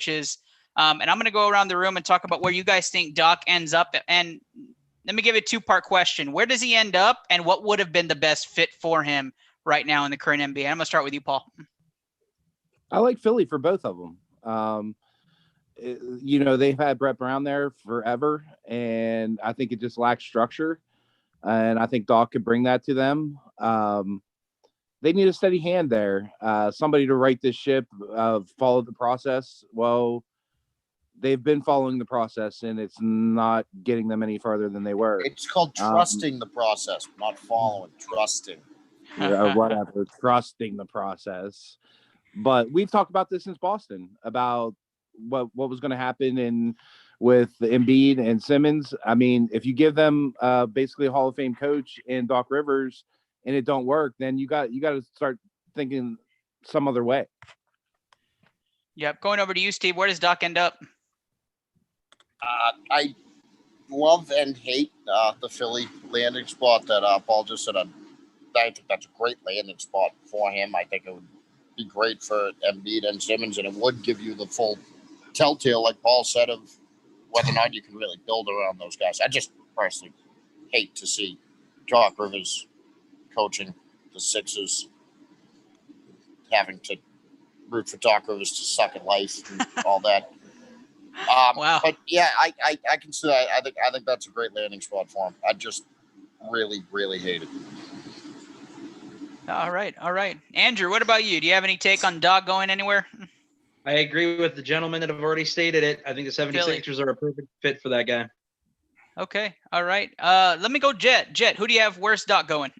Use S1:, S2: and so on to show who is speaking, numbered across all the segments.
S1: coaches. And I'm going to go around the room and talk about where you guys think Doc ends up. And let me give you a two-part question. Where does he end up, and what would have been the best fit for him right now in the current NBA? I'm going to start with you, Paul.
S2: I like Philly for both of them. They've had Brett Brown there forever, and I think it just lacks structure. And I think Doc could bring that to them. They need a steady hand there, somebody to right this ship, follow the process. Well, they've been following the process, and it's not getting them any farther than they were.
S3: It's called trusting the process, not following, trusting.
S2: Whatever, trusting the process. But we've talked about this since Boston, about what was going to happen with Embiid and Simmons. I mean, if you give them basically a Hall of Fame coach and Doc Rivers and it don't work, then you got to start thinking some other way.
S1: Yep. Going over to you, Steve. Where does Doc end up?
S3: I love and hate the Philly landing spot that Paul just said. I think that's a great landing spot for him. I think it would be great for Embiid and Simmons, and it would give you the full telltale, like Paul said, of whether or not you can really build around those guys. I just personally hate to see Doc Rivers coaching the Sixers, having to root for Doc Rivers to suck at life and all that.
S1: Wow.
S3: But yeah, I can see that. I think that's a great landing spot for him. I just really, really hate it.
S1: All right. Andrew, what about you? Do you have any take on Doc going anywhere?
S4: I agree with the gentlemen that have already stated it. I think the 76ers are a perfect fit for that guy.
S1: Okay. All right. Let me go Jet. Jet, who do you have? Where's Doc going?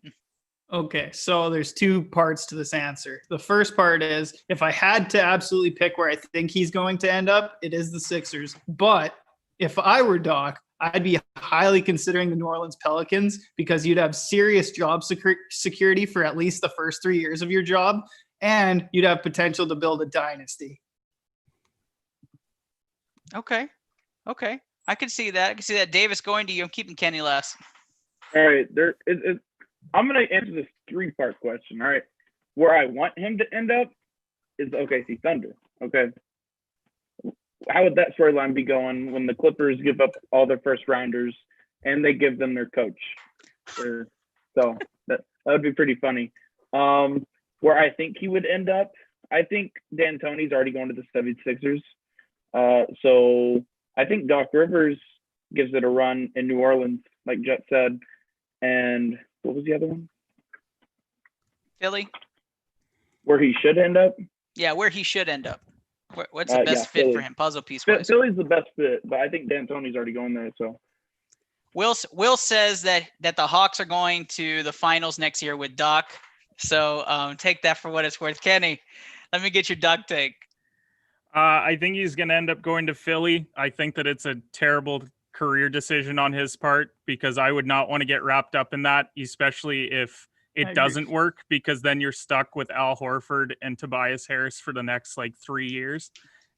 S5: Okay, so there's two parts to this answer. The first part is, if I had to absolutely pick where I think he's going to end up, it is the Sixers. But if I were Doc, I'd be highly considering the New Orleans Pelicans, because you'd have serious job security for at least the first 3 years of your job, and you'd have potential to build a dynasty.
S1: Okay. I can see that. Davis, going to you. I'm keeping Kenny last.
S6: All right. I'm going to answer this 3-part question. All right. Where I want him to end up is OKC Thunder. Okay. How would that storyline be going when the Clippers give up all their first rounders and they give them their coach? So that would be pretty funny. Where I think he would end up, I think D'Antoni's already going to the 76ers. So I think Doc Rivers gives it a run in New Orleans, like Jet said. And what was the other one?
S1: Philly.
S6: Where he should end up?
S1: Yeah, where he should end up. What's the best fit for him, puzzle piece wise?
S6: Philly's the best fit, but I think D'Antoni's already going there. So
S1: Will says that the Hawks are going to the finals next year with Doc. So take that for what it's worth. Kenny, let me get your Doc take.
S7: I think he's going to end up going to Philly. I think that it's a terrible career decision on his part, because I would not want to get wrapped up in that, especially if it doesn't work, because then you're stuck with Al Horford and Tobias Harris for the next 3 years.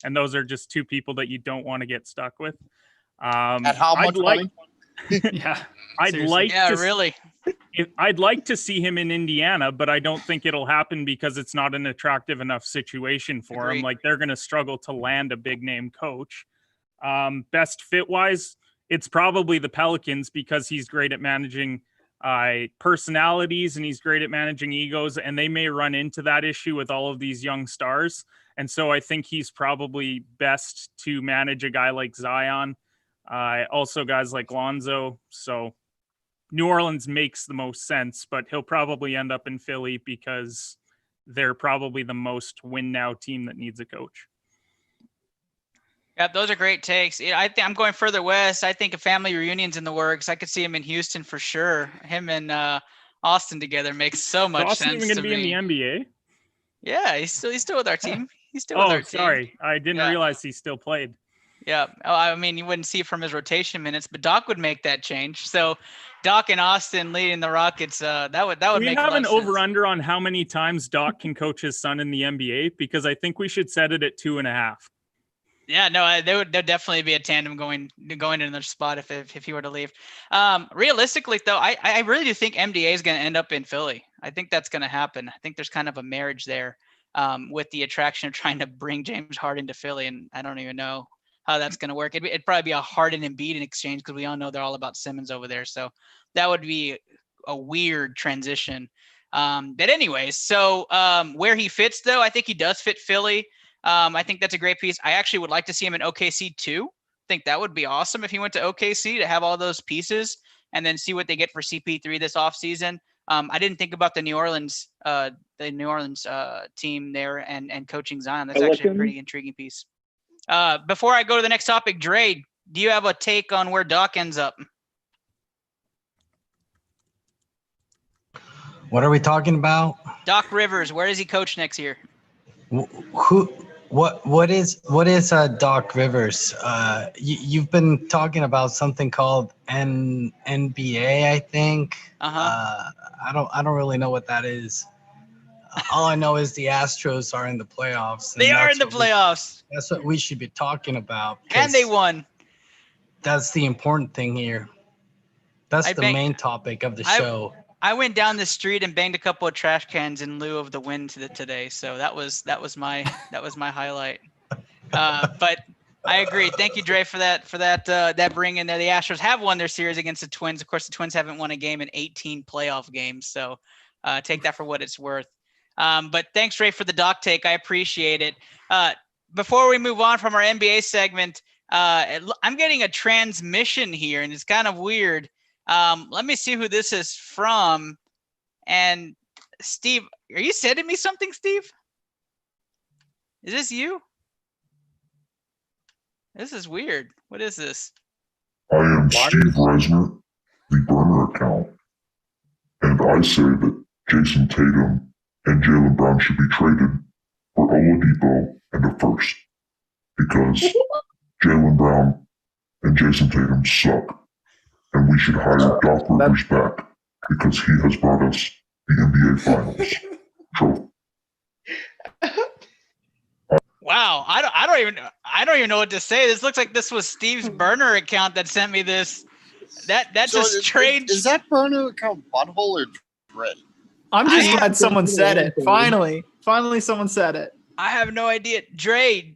S7: And those are just two people that you don't want to get stuck with.
S3: At how much money?
S5: Yeah.
S7: I'd like to see him in Indiana, but I don't think it'll happen because it's not an attractive enough situation for him. They're going to struggle to land a big name coach. Best fit wise, it's probably the Pelicans, because he's great at managing personalities and he's great at managing egos, and they may run into that issue with all of these young stars. And so I think he's probably best to manage a guy like Zion, also guys like Lonzo. So New Orleans makes the most sense, but he'll probably end up in Philly because they're probably the most win now team that needs a coach.
S1: Yeah, those are great takes. I think I'm going further west. I think a family reunion's in the works. I could see him in Houston for sure. Him and Austin together makes so much
S7: Austin
S1: sense.
S7: Even going to be in the NBA?
S1: Yeah, he's still with our team. He's still with our team.
S7: Sorry, I didn't realize he still played.
S1: Yeah, I mean, you wouldn't see it from his rotation minutes, but Doc would make that change. So, Doc and Austin leading the Rockets, that would make a lot of sense.
S7: We have an over/under on how many times Doc can coach his son in the NBA, because I think we should set it at 2.5.
S1: Yeah, no, there'd definitely be a tandem going in their spot if he were to leave. Realistically, though, I really do think MDA is going to end up in Philly. I think that's going to happen. I think there's kind of a marriage there. with the attraction of trying to bring James Harden to Philly, and I don't even know how that's going to work. It'd probably be a Harden and Embiid exchange because we all know they're all about Simmons over there. So that would be a weird transition. But anyways, so where he fits though, I think he does fit Philly. I think that's a great piece. I actually would like to see him in OKC too. I think that would be awesome if he went to OKC to have all those pieces and then see what they get for CP3 this offseason. I didn't think about the New Orleans team there and coaching Zion. That's actually a pretty intriguing piece. Before I go to the next topic, Dre, do you have a take on where Doc ends up?
S8: What are we talking about?
S1: Doc Rivers, where does he coach next year?
S8: What is Doc Rivers? You've been talking about something called NBA, I think. I don't really know what that is. All I know is the Astros are in the playoffs.
S1: They are in the playoffs.
S8: That's what we should be talking about.
S1: And they won.
S8: That's the important thing here. That's the main topic of the show.
S1: I went down the street and banged a couple of trash cans in lieu of the win today. So that was my highlight. But I agree. Thank you, Dre, for that bring in there. The Astros have won their series against the Twins. Of course, the Twins haven't won a game in 18 playoff games. So take that for what it's worth. But thanks, Ray, for the Doc take. I appreciate it. Before we move on from our NBA segment, I'm getting a transmission here, and it's kind of weird. Let me see who this is from. And Steve, are you sending me something, Steve? Is this you? This is weird. What is this?
S9: I am Steve Reisner, the burner account, and I say that Jason Tatum and Jaylen Brown should be traded for Oladipo and a first, because Jaylen Brown and Jason Tatum suck, and we should hire Doc Rivers back because he has brought us the NBA Finals trophy.
S1: Wow, I don't even know what to say. This looks like this was Steve's burner account that sent me this. That's so a strange.
S3: Is that burner account butthole or Dre?
S5: I'm just glad someone said it. Finally, someone said it.
S1: I have no idea. Dre,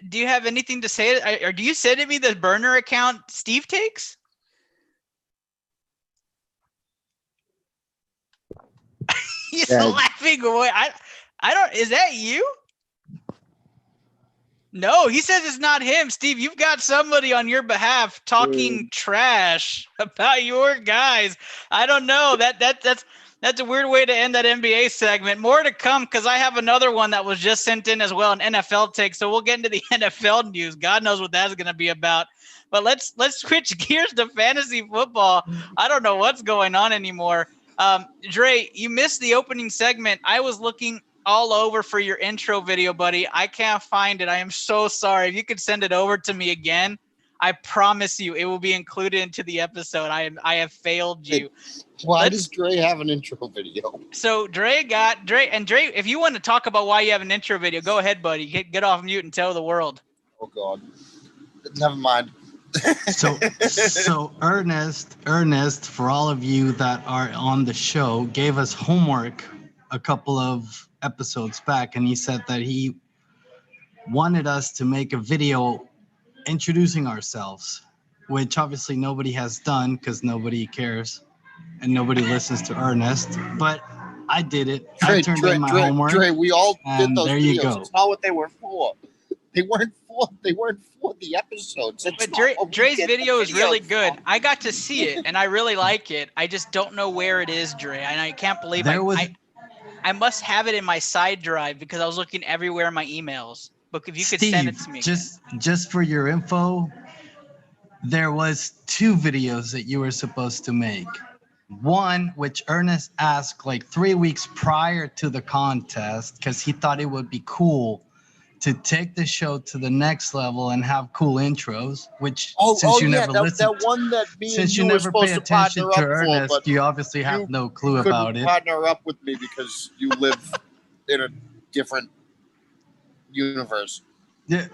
S1: do you have anything to say? Or do you send me the burner account Steve takes? He's laughing away. I don't. Is that you? No, he says it's not him. Steve, you've got somebody on your behalf talking trash about your guys. I don't know. That's a weird way to end that NBA segment. More to come because I have another one that was just sent in as well, an NFL take. So we'll get into the NFL news. God knows what that's going to be about. But let's switch gears to fantasy football. I don't know what's going on anymore. Dre, you missed the opening segment. I was looking all over for your intro video, buddy. I can't find it. I am so sorry. If you could send it over to me again, I promise you it will be included into the episode. I have failed you.
S3: Why does Dre have an intro video?
S1: So Dre, if you want to talk about why you have an intro video, go ahead, buddy. Get off mute and tell the world.
S3: Oh God. Never mind.
S8: So Ernest, for all of you that are on the show, gave us homework a couple of episodes back, and he said that he wanted us to make a video introducing ourselves, which obviously nobody has done because nobody cares and nobody listens to Ernest, but I did it. I turned in my homework.
S3: Dre, we all did those
S8: there
S3: videos.
S8: You go.
S3: It's not what they were for. They weren't for the episodes.
S1: But Dre's video is really good. I got to see it and I really like it. I just don't know where it is, Dre, and I can't believe I must have it in my side drive because I was looking everywhere in my emails. But if you could send it to me.
S8: Just for your info, there was 2 videos that you were supposed to make. One, which Ernest asked like 3 weeks prior to the contest because he thought it would be cool to take the show to the next level and have cool intros, which
S3: that one that me
S8: since
S3: and
S8: you
S3: you
S8: never
S3: were
S8: pay
S3: supposed to partner
S8: attention to
S3: up
S8: Ernest,
S3: for, but
S8: you obviously have no clue about it.
S3: Partner up with me because you live in a different universe.
S1: That's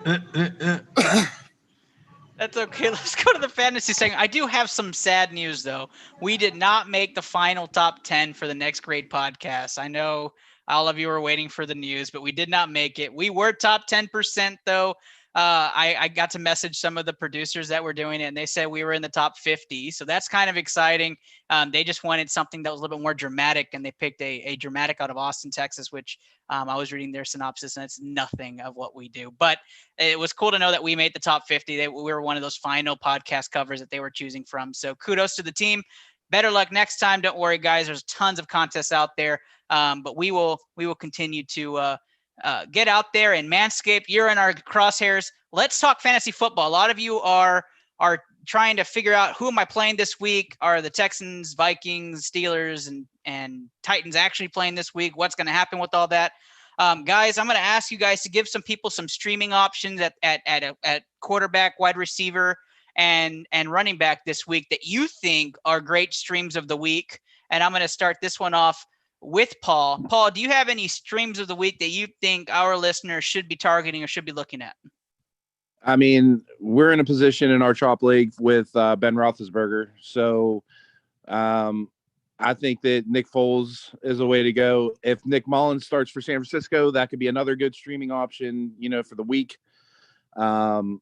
S1: okay. Let's go to the fantasy segment. I do have some sad news, though. We did not make the final top 10 for the Next Grade podcast. I know All of you were waiting for the news, but we did not make it. We were top 10% though. I got to message some of the producers that were doing it, and they said we were in the top 50. So that's kind of exciting. They just wanted something that was a little bit more dramatic, and they picked a dramatic out of Austin, Texas, which I was reading their synopsis, and it's nothing of what we do. But it was cool to know that we made the top 50. We were one of those final podcast covers that they were choosing from. So kudos to the team. Better luck next time. Don't worry, guys. There's tons of contests out there, but we will continue to get out there. And Manscaped, you're in our crosshairs. Let's talk fantasy football. A lot of you are trying to figure out, who am I playing this week? Are the Texans, Vikings, Steelers, and Titans actually playing this week? What's going to happen with all that? Guys, I'm going to ask you guys to give some people some streaming options at quarterback, wide receiver, and running back this week that you think are great streams of the week. And I'm going to start this one off with Paul. Paul, do you have any streams of the week that you think our listeners should be targeting or should be looking at?
S2: I mean, we're in a position in our Chop League with Ben Roethlisberger. So I think that Nick Foles is a way to go. If Nick Mullins starts for San Francisco, that could be another good streaming option, for the week. But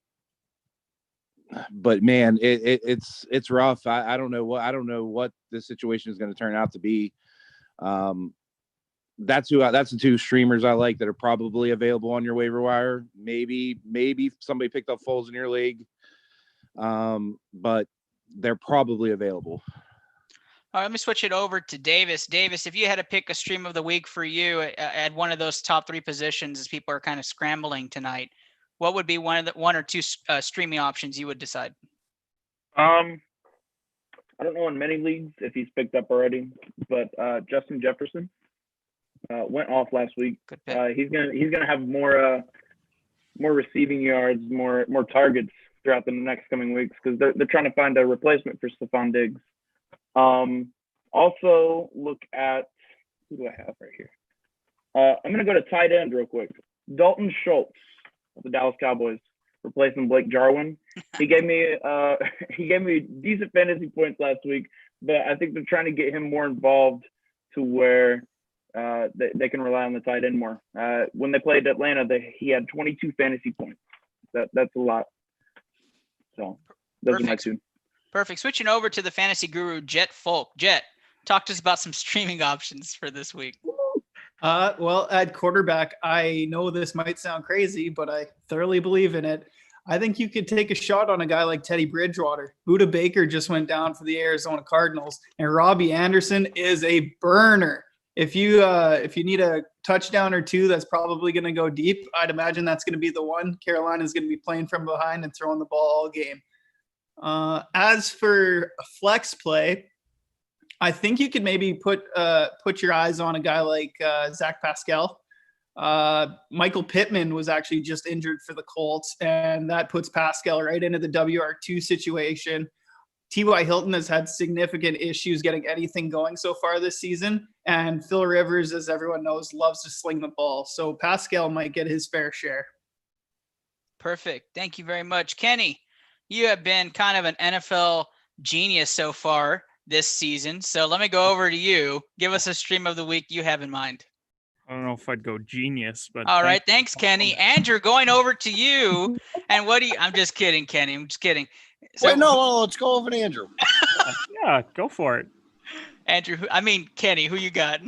S2: man, it's rough. I don't know what this situation is going to turn out to be. That's the two streamers I like that are probably available on your waiver wire. Maybe somebody picked up Foles in your league, but they're probably available.
S1: All right, let me switch it over to Davis. Davis, if you had to pick a stream of the week for you at one of those top 3 positions, as people are kind of scrambling tonight, what would be one or two streaming options you would decide?
S6: I don't know in many leagues if he's picked up already, but Justin Jefferson went off last week. He's gonna have more receiving yards, more targets throughout the next coming weeks because they're trying to find a replacement for Stephon Diggs. Also look at, who do I have right here? I'm gonna go to tight end real quick. Dalton Schultz of the Dallas Cowboys, replacing Blake Jarwin. He gave me decent fantasy points last week, but I think they're trying to get him more involved to where they can rely on the tight end more. When they played Atlanta, he had 22 fantasy points. That's a lot. So those are my two.
S1: Perfect. Switching over to the fantasy guru, Jet Folk. Jet, talk to us about some streaming options for this week.
S5: Well, at quarterback, I know this might sound crazy, but I thoroughly believe in it. I think you could take a shot on a guy like Teddy Bridgewater. Budda Baker just went down for the Arizona Cardinals, and Robbie Anderson is a burner. If you need a touchdown or two, that's probably going to go deep. I'd imagine that's going to be the one. Carolina's going to be playing from behind and throwing the ball all game. As for a flex play, I think you could maybe put your eyes on a guy like Zach Pascal. Michael Pittman was actually just injured for the Colts, and that puts Pascal right into the WR2 situation. T.Y. Hilton has had significant issues getting anything going so far this season, and Phil Rivers, as everyone knows, loves to sling the ball. So Pascal might get his fair share.
S1: Perfect. Thank you very much. Kenny, you have been kind of an NFL genius so far this season. So let me go over to you. Give us a stream of the week you have in mind.
S7: I don't know if I'd go genius, but
S1: all right. Thanks, Kenny. Andrew, going over to you. And I'm just kidding, Kenny. I'm just kidding. So,
S3: wait, no, let's go over to Andrew.
S7: Yeah, go for it.
S1: Andrew, Kenny, who you got?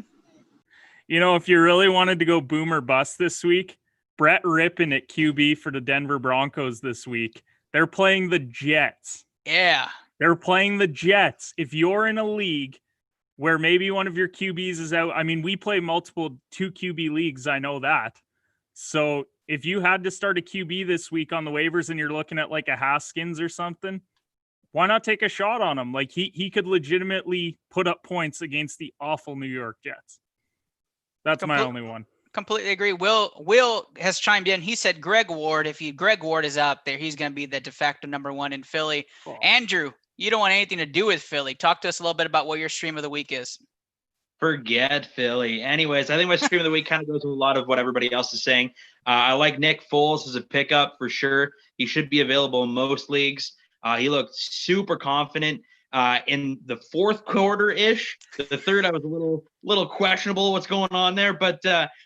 S7: If you really wanted to go boom or bust this week, Brett Rippon at QB for the Denver Broncos this week. They're playing the Jets.
S1: Yeah.
S7: They're playing the Jets. If you're in a league where maybe one of your QBs is out, we play multiple 2 QB leagues. I know that. So if you had to start a QB this week on the waivers and you're looking at like a Haskins or something, why not take a shot on him? Like he could legitimately put up points against the awful New York Jets. That's my only one.
S1: Completely agree. Will has chimed in. He said Greg Ward. If Greg Ward is out there, he's going to be the de facto number 1 in Philly. Oh. Andrew, you don't want anything to do with Philly. Talk to us a little bit about what your stream of the week is.
S4: Forget Philly. Anyways, I think my stream of the week kind of goes with a lot of what everybody else is saying. I like Nick Foles as a pickup for sure. He should be available in most leagues. He looked super confident in the fourth quarter-ish. The third, I was a little questionable what's going on there. But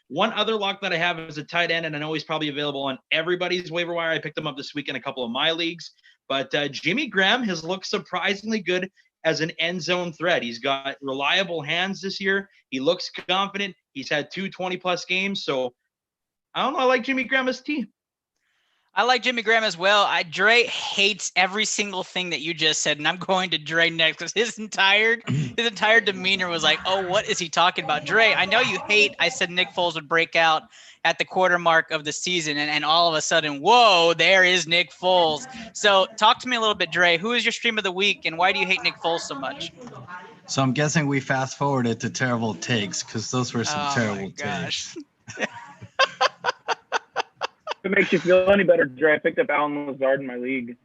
S4: one other lock that I have is a tight end, and I know he's probably available on everybody's waiver wire. I picked him up this week in a couple of my leagues. But Jimmy Graham has looked surprisingly good as an end zone threat. He's got reliable hands this year. He looks confident. He's had 2 20-plus games. So, I don't know. I like Jimmy Graham as T.
S1: I like Jimmy Graham as well. Dre hates every single thing that you just said, and I'm going to Dre next because his entire demeanor was like, oh, what is he talking about? Dre, I know you hate I said Nick Foles would break out at the quarter mark of the season, and all of a sudden, whoa, there is Nick Foles. So talk to me a little bit, Dre. Who is your stream of the week, and why do you hate Nick Foles so much?
S8: So I'm guessing we fast forwarded to terrible takes because those were some terrible takes.
S6: If it makes you feel any better, Dre, I picked up Alan Lazard in my league.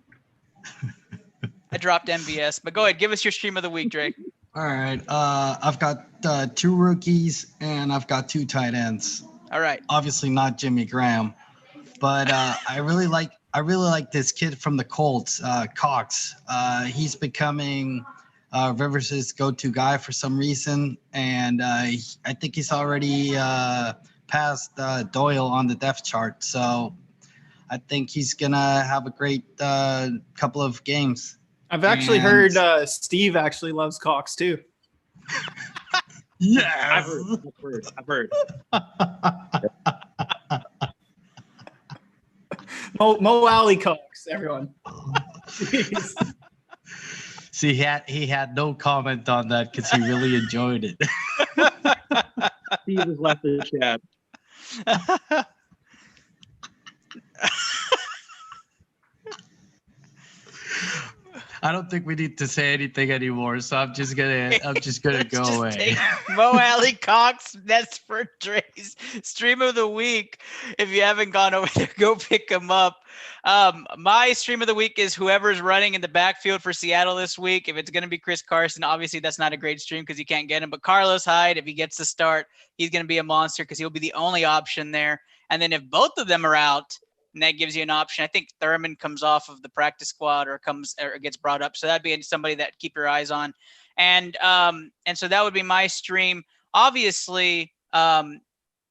S1: I dropped MVS, but go ahead. Give us your stream of the week, Dre.
S8: All right. I've got 2 rookies and I've got 2 tight ends.
S1: All right.
S8: Obviously not Jimmy Graham, but I really like this kid from the Colts, Cox. He's becoming Rivers' go-to guy for some reason, and I think he's already past Doyle on the depth chart. So I think he's gonna have a great couple of games.
S5: I've actually heard Steve actually loves Cox too.
S8: Yeah,
S4: I've heard.
S5: Mo Alley Cox, everyone.
S8: See, he had no comment on that because he really enjoyed it.
S4: Steve has left the chat.
S8: I don't think we need to say anything anymore, so I'm just gonna go away.
S1: Mo Alley Cox, that's for Dre's stream of the week. If you haven't gone over there, go pick him up. My stream of the week is whoever's running in the backfield for Seattle this week. If it's going to be Chris Carson, obviously that's not a great stream because you can't get him. But Carlos Hyde, if he gets the start, he's going to be a monster because he'll be the only option there. And then if both of them are out, and that gives you an option. I think Thurman comes off of the practice squad or gets brought up. So that'd be somebody that keep your eyes on. And so that would be my stream. Obviously,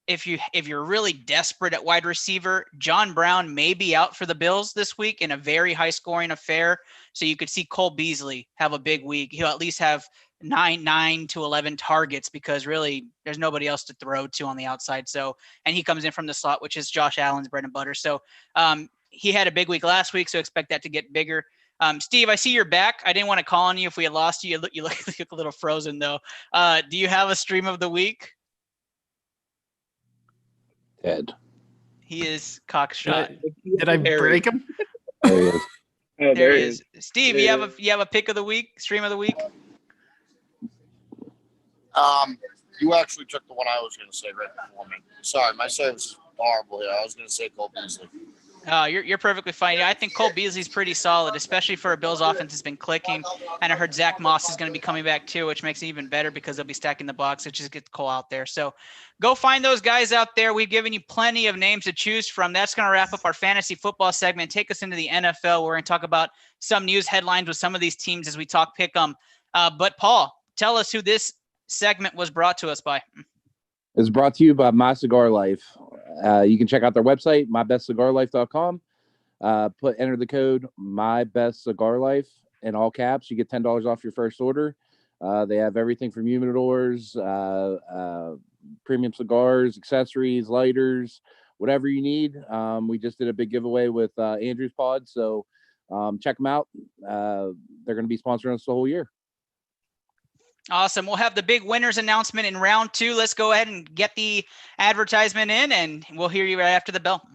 S1: if you're really desperate at wide receiver, John Brown may be out for the Bills this week in a very high scoring affair. So you could see Cole Beasley have a big week. He'll at least have 9 to 11 targets because really there's nobody else to throw to on the outside. So, and he comes in from the slot, which is Josh Allen's bread and butter. So he had a big week last week. So expect that to get bigger. Steve, I see you're back. I didn't want to call on you if we had lost you. You look a little frozen though. Do you have a stream of the week?
S2: Ted.
S1: He is cockshot.
S5: Did I break him?
S2: There he is.
S6: Oh,
S1: There he is. Steve, you have a pick of the week, stream of the week?
S3: You actually took the one I was going to say right before me. Sorry, my service is horrible here. I was going to say Cole Beasley.
S1: You're perfectly fine. Yeah, I think Cole Beasley's pretty solid, especially for a Bills offense that's been clicking. And I heard Zach Moss is going to be coming back too, which makes it even better because they'll be stacking the box. It just gets Cole out there. So go find those guys out there. We've given you plenty of names to choose from. That's going to wrap up our fantasy football segment. Take us into the NFL. We're going to talk about some news headlines with some of these teams as we talk pick 'em. But Paul, tell us who this segment was brought to us by.
S2: It's brought to you by My Cigar Life. You can check out their website, mybestcigarlife.com. Enter the code MyBestCigarLife in all caps. You get $10 off your first order. They have everything from humidors, premium cigars, accessories, lighters, whatever you need. We just did a big giveaway with Andrew's Pod, so check them out. They're going to be sponsoring us the whole year.
S1: Awesome. We'll have the big winners announcement in round 2. Let's go ahead and get the advertisement in, and we'll hear you right after the bell.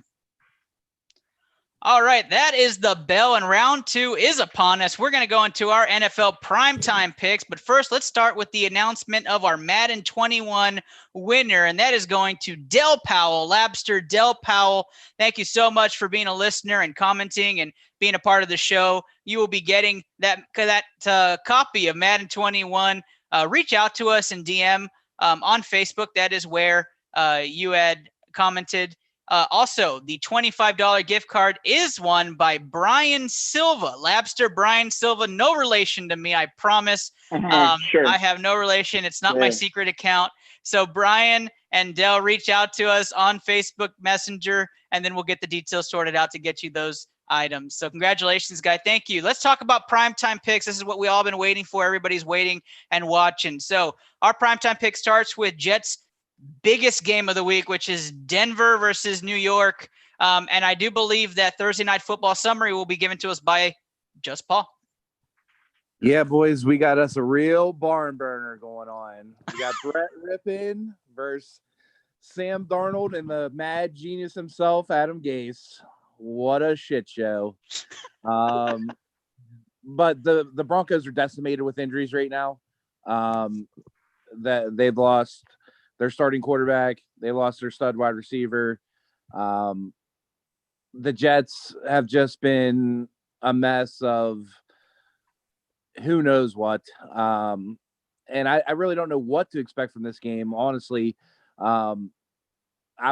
S1: All right, that is the bell, and round 2 is upon us. We're going to go into our NFL primetime picks, but first, let's start with the announcement of our Madden 21 winner, and that is going to Del Powell, Labster Del Powell. Thank you so much for being a listener and commenting and being a part of the show. You will be getting that copy of Madden 21. Reach out to us in DM on Facebook. That is where you had commented. Also, the $25 gift card is won by Brian Silva, Labster Brian Silva. No relation to me, I promise.
S6: Sure.
S1: I have no relation. It's not my
S6: Yeah.
S1: secret account. So Brian and Dell reach out to us on Facebook Messenger, and then we'll get the details sorted out to get you those items. So congratulations, guy. Thank you. Let's talk about primetime picks. This is what we all been waiting for. Everybody's waiting and watching. So our primetime pick starts with Jets' biggest game of the week, which is Denver versus New York. And I do believe that Thursday Night Football summary will be given to us by Just Paul.
S2: Yeah, boys, we got us a real barn burner going on. We got Brett Rippin versus Sam Darnold and the mad genius himself, Adam Gase. What a shit show. But the Broncos are decimated with injuries right now. That they've lost their starting quarterback. They lost their stud wide receiver. The Jets have just been a mess of who knows what. And I really don't know what to expect from this game, honestly. I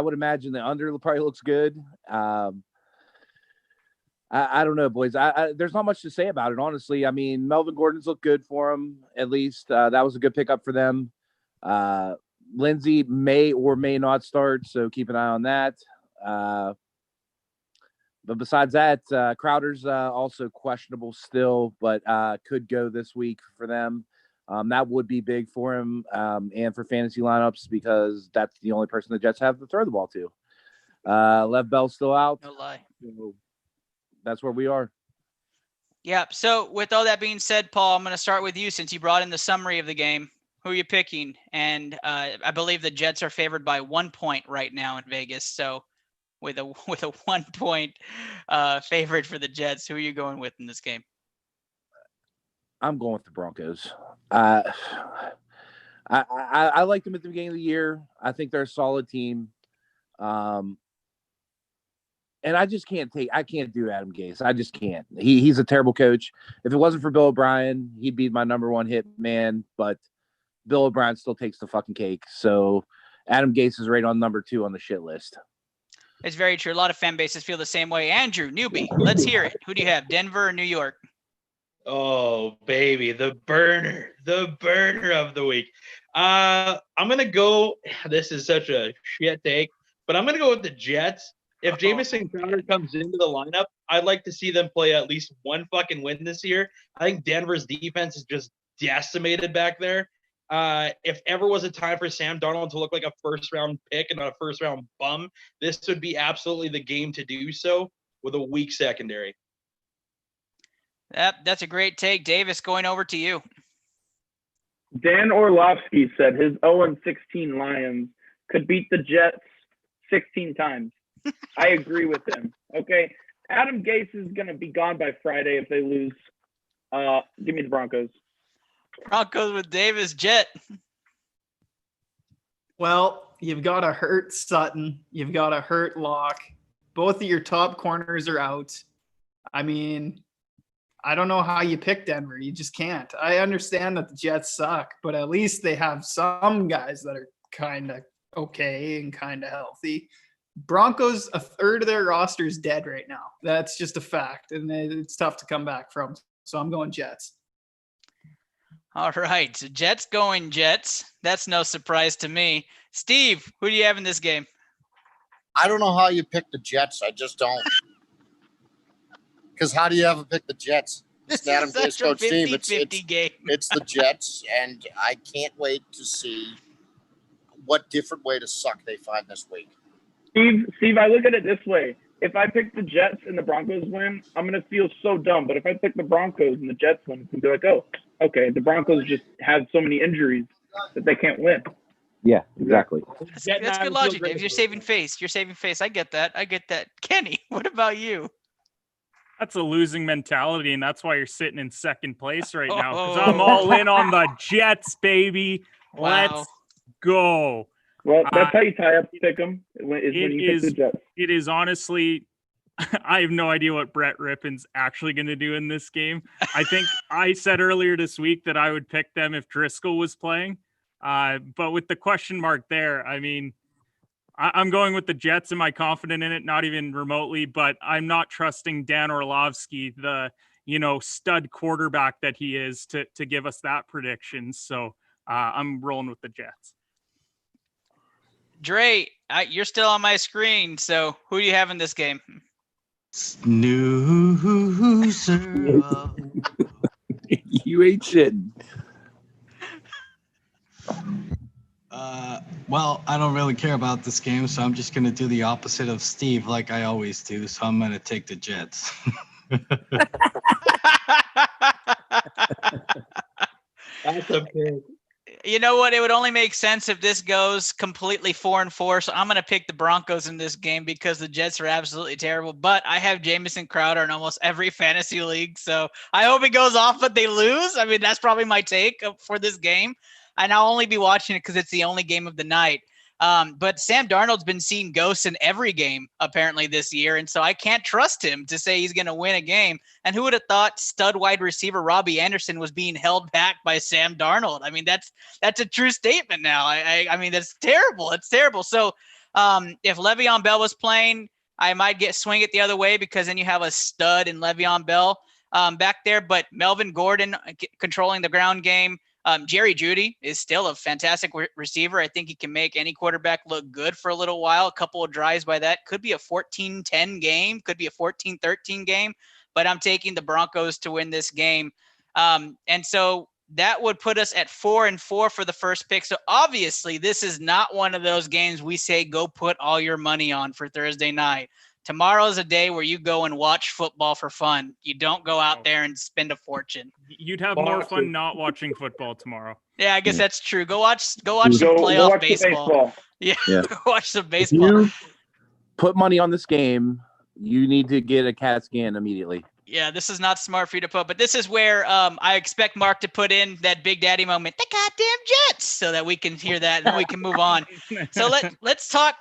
S2: would imagine the under probably looks good. I don't know, boys. There's not much to say about it, honestly. I mean, Melvin Gordon's looked good for him, at least. That was a good pickup for them. Lindsey may or may not start, so keep an eye on that. But besides that, Crowder's also questionable still, but could go this week for them. That would be big for him and for fantasy lineups because that's the only person the Jets have to throw the ball to. Lev Bell's still out.
S1: No lie.
S2: So that's where we are.
S1: Yeah. So with all that being said, Paul, I'm going to start with you since you brought in the summary of the game. Who are you picking? And I believe the Jets are favored by 1 point right now in Vegas. So with a 1 point favorite for the Jets, who are you going with in this game?
S2: I'm going with the Broncos. I liked them at the beginning of the year. I think they're a solid team. And I just can't do Adam Gase. I just can't. He's a terrible coach. If it wasn't for Bill O'Brien, he'd be my number one hit man, but Bill O'Brien still takes the fucking cake. So Adam Gase is right on number 2 on the shit list.
S1: It's very true. A lot of fan bases feel the same way. Andrew, newbie, let's hear it. Who do you have, Denver or New York?
S4: Oh, baby, the burner of the week. I'm going to go, this is such a shit take, but I'm going to go with the Jets. If Jamison Crowder comes into the lineup, I'd like to see them play at least one fucking win this year. I think Denver's defense is just decimated back there. If ever was a time for Sam Darnold to look like a first-round pick and not a first-round bum, this would be absolutely the game to do so with a weak secondary.
S1: That's a great take. Davis, going over to you.
S6: Dan Orlovsky said his 0-16 Lions could beat the Jets 16 times. I agree with him. Okay. Adam Gase is going to be gone by Friday if they lose. Give me the Broncos.
S1: Broncos with Davis. Jet.
S5: Well, you've got to hurt Sutton. You've got to hurt Locke. Both of your top corners are out. I mean, I don't know how you pick Denver. You just can't. I understand that the Jets suck, but at least they have some guys that are kind of okay and kind of healthy. Broncos, a third of their roster is dead right now. That's just a fact, and it's tough to come back from. So I'm going Jets.
S1: All right. So Jets going Jets. That's no surprise to me. Steve, who do you have in this game?
S3: I don't know how you pick the Jets. I just don't. Because how do you ever pick the Jets?
S1: This
S3: Adam
S1: is such
S3: Gase,
S1: a
S3: Coach Steve.
S1: 50-50 game.
S3: It's the Jets, and I can't wait to see what different way to suck they find this week.
S6: Steve, I look at it this way. If I pick the Jets and the Broncos win, I'm going to feel so dumb. But if I pick the Broncos and the Jets win, it's going to be like, oh, okay, the Broncos just have so many injuries that they can't win.
S2: Yeah, exactly.
S1: That's good logic, Dave. You're saving face. I get that. Kenny, what about you?
S7: That's a losing mentality, and that's why you're sitting in second place right now. Because I'm all in on the Jets, baby.
S1: Wow.
S7: Let's go.
S6: Well, that's how you tie up pick them. When you pick the Jets.
S7: It is honestly, I have no idea what Brett Rippin's actually going to do in this game. I think I said earlier this week that I would pick them if Driscoll was playing. But with the question mark there, I mean, I'm going with the Jets. Am I confident in it? Not even remotely, but I'm not trusting Dan Orlovsky, the stud quarterback that he is, to give us that prediction. So I'm rolling with the Jets.
S1: Dre, you're still on my screen. So who do you have in this game?
S8: Snoozer.
S2: You ain't shitting.
S8: Well, I don't really care about this game, so I'm just going to do the opposite of Steve like I always do. So I'm going to take the Jets.
S4: That's a pick.
S1: You know what? It would only make sense if this goes completely 4-4. So I'm going to pick the Broncos in this game because the Jets are absolutely terrible. But I have Jamison Crowder in almost every fantasy league. So I hope it goes off, but they lose. I mean, that's probably my take for this game. And I'll only be watching it because it's the only game of the night. But Sam Darnold's been seeing ghosts in every game apparently this year. And so I can't trust him to say he's going to win a game. And who would have thought stud wide receiver Robbie Anderson was being held back by Sam Darnold? I mean, that's a true statement now. I mean, that's terrible. It's terrible. So if Le'Veon Bell was playing, I might swing it the other way because then you have a stud in Le'Veon Bell back there. But Melvin Gordon controlling the ground game. Jerry Jeudy is still a fantastic receiver. I think he can make any quarterback look good for a little while. A couple of drives by that. Could be a 14-10 game. Could be a 14-13 game. But I'm taking the Broncos to win this game. And so that would put us at 4-4 for the first pick. So obviously this is not one of those games we say go put all your money on for Thursday night. Tomorrow is a day where you go and watch football for fun. You don't go out there and spend a fortune.
S7: You'd have more fun not watching football tomorrow.
S1: Yeah, I guess that's true. Go watch some playoff baseball. Yeah, go watch some baseball.
S2: If you put money on this game, you need to get a CAT scan immediately.
S1: Yeah, this is not smart for you to put, but this is where I expect Mark to put in that Big Daddy moment, the goddamn Jets, so that we can hear that and then we can move on. So let's talk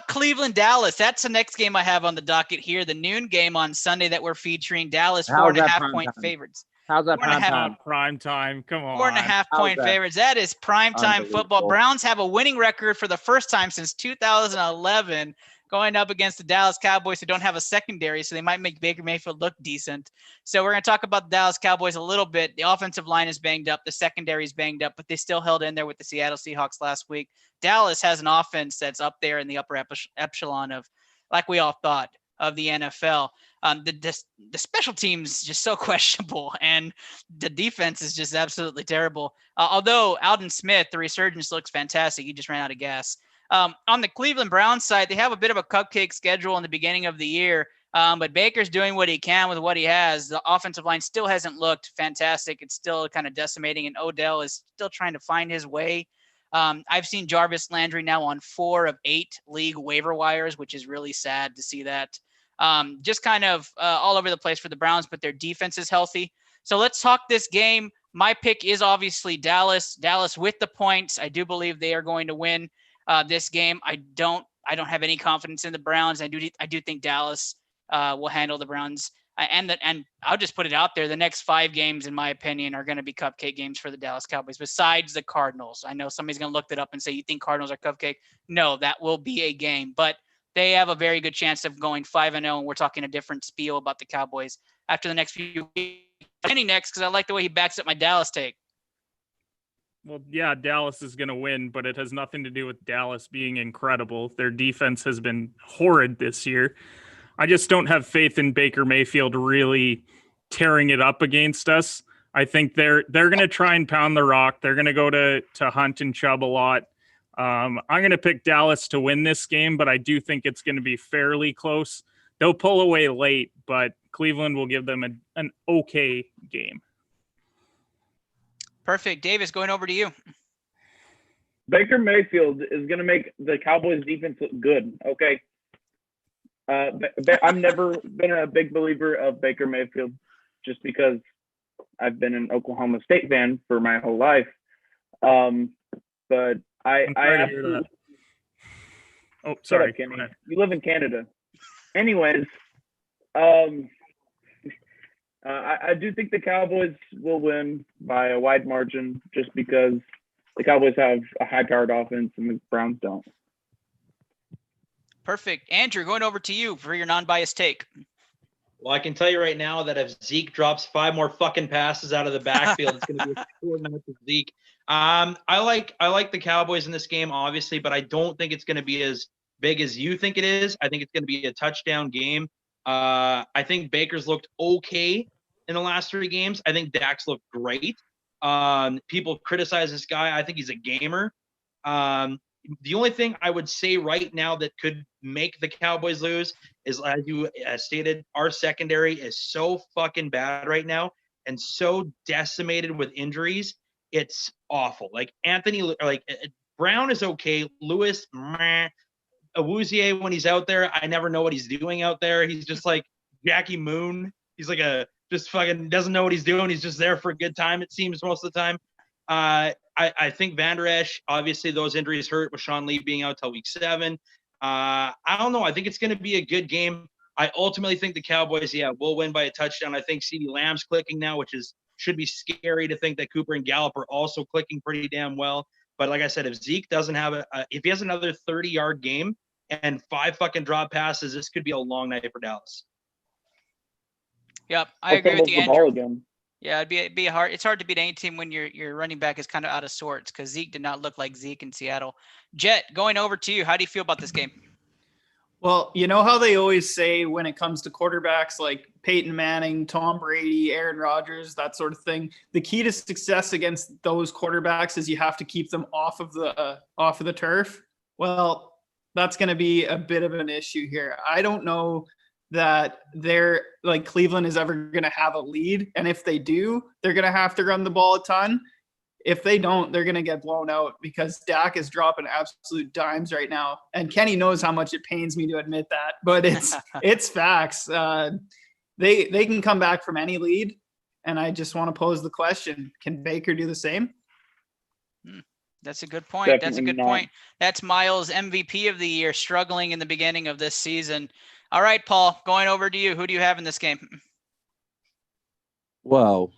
S1: Cleveland Dallas. That's the next game I have on the docket here. The noon game on Sunday that we're featuring. Dallas 4.5-point favorites.
S2: How's that prime time?
S7: Prime time. Come on.
S1: 4.5-point favorites. That is prime time football. Browns have a winning record for the first time since 2011. Going up against the Dallas Cowboys who don't have a secondary, so they might make Baker Mayfield look decent. So we're going to talk about the Dallas Cowboys a little bit. The offensive line is banged up. The secondary is banged up, but they still held in there with the Seattle Seahawks last week. Dallas has an offense that's up there in the upper echelon of, like we all thought, of the NFL. The special teams just so questionable, and the defense is just absolutely terrible. Although Alden Smith, the resurgence looks fantastic. He just ran out of gas. On the Cleveland Browns side, they have a bit of a cupcake schedule in the beginning of the year, but Baker's doing what he can with what he has. The offensive line still hasn't looked fantastic. It's still kind of decimating, and Odell is still trying to find his way. I've seen Jarvis Landry now on 4 of 8 league waiver wires, which is really sad to see that. Just kind of all over the place for the Browns, but their defense is healthy. So let's talk this game. My pick is obviously Dallas. Dallas with the points. I do believe they are going to win this game. I don't have any confidence in the Browns. I do think Dallas will handle the Browns. And I'll just put it out there. The next 5 games, in my opinion, are going to be cupcake games for the Dallas Cowboys, besides the Cardinals. I know somebody's going to look that up and say, you think Cardinals are cupcake? No, that will be a game. But they have a very good chance of going 5-0, and we're talking a different spiel about the Cowboys after the next few weeks. Next, because I like the way he backs up my Dallas take.
S7: Well, yeah, Dallas is going to win, but it has nothing to do with Dallas being incredible. Their defense has been horrid this year. I just don't have faith in Baker Mayfield really tearing it up against us. I think they're going to try and pound the rock. They're going to go to Hunt and Chubb a lot. I'm going to pick Dallas to win this game, but I do think it's going to be fairly close. They'll pull away late, but Cleveland will give them an okay game.
S1: Perfect. Davis, going over to you.
S6: Baker Mayfield is going to make the Cowboys defense look good. Okay. I've never been a big believer of Baker Mayfield just because I've been an Oklahoma State fan for my whole life. But I absolutely.
S7: Oh, sorry.
S6: Up, Kenny. You live in Canada. Anyways, I do think the Cowboys will win by a wide margin just because the Cowboys have a high-powered offense and the Browns don't.
S1: Perfect. Andrew, going over to you for your non-biased take.
S4: Well, I can tell you right now that if Zeke drops 5 more fucking passes out of the backfield, it's going to be a short night for Zeke. I like the Cowboys in this game, obviously, but I don't think it's going to be as big as you think it is. I think it's going to be a touchdown game. I think Baker's looked okay in the last 3 games. I think Dak's looked great. People criticize this guy. I think he's a gamer. The only thing I would say right now that could make the Cowboys lose is, as you stated, our secondary is so fucking bad right now and so decimated with injuries. It's awful. Like Brown is okay. Lewis, meh. Awuzie, when he's out there, I never know what he's doing out there. He's just like Jackie Moon. He's like just fucking doesn't know what he's doing. He's just there for a good time, it seems, most of the time. I think Van Der Esch, obviously those injuries hurt with Sean Lee being out till week 7. I don't know. I think it's going to be a good game. I ultimately think the Cowboys, will win by a touchdown. I think CeeDee Lamb's clicking now, which should be scary to think that Cooper and Gallup are also clicking pretty damn well. But like I said, if Zeke doesn't have if he has another 30-yard game and 5 fucking drop passes, this could be a long night for Dallas.
S1: Yep, I agree with you,
S6: the ball
S1: Andrew.
S6: again.
S1: Yeah, it'd be hard. It's hard to beat any team when your running back is kind of out of sorts because Zeke did not look like Zeke in Seattle. Jet, going over to you. How do you feel about this game?
S5: Well, you know how they always say when it comes to quarterbacks like Peyton Manning, Tom Brady, Aaron Rodgers, that sort of thing, the key to success against those quarterbacks is you have to keep them off of the turf. Well, that's going to be a bit of an issue here. I don't know that Cleveland is ever going to have a lead. And if they do, they're going to have to run the ball a ton. If they don't, they're going to get blown out because Dak is dropping absolute dimes right now. And Kenny knows how much it pains me to admit that, but it's facts. They can come back from any lead. And I just want to pose the question, can Baker do the same?
S1: That's a good point.
S6: Definitely
S1: That's a good
S6: not.
S1: point. That's Miles' MVP of the year, struggling in the beginning of this season. All right, Paul, going over to you. Who do you have in this game?
S2: Well,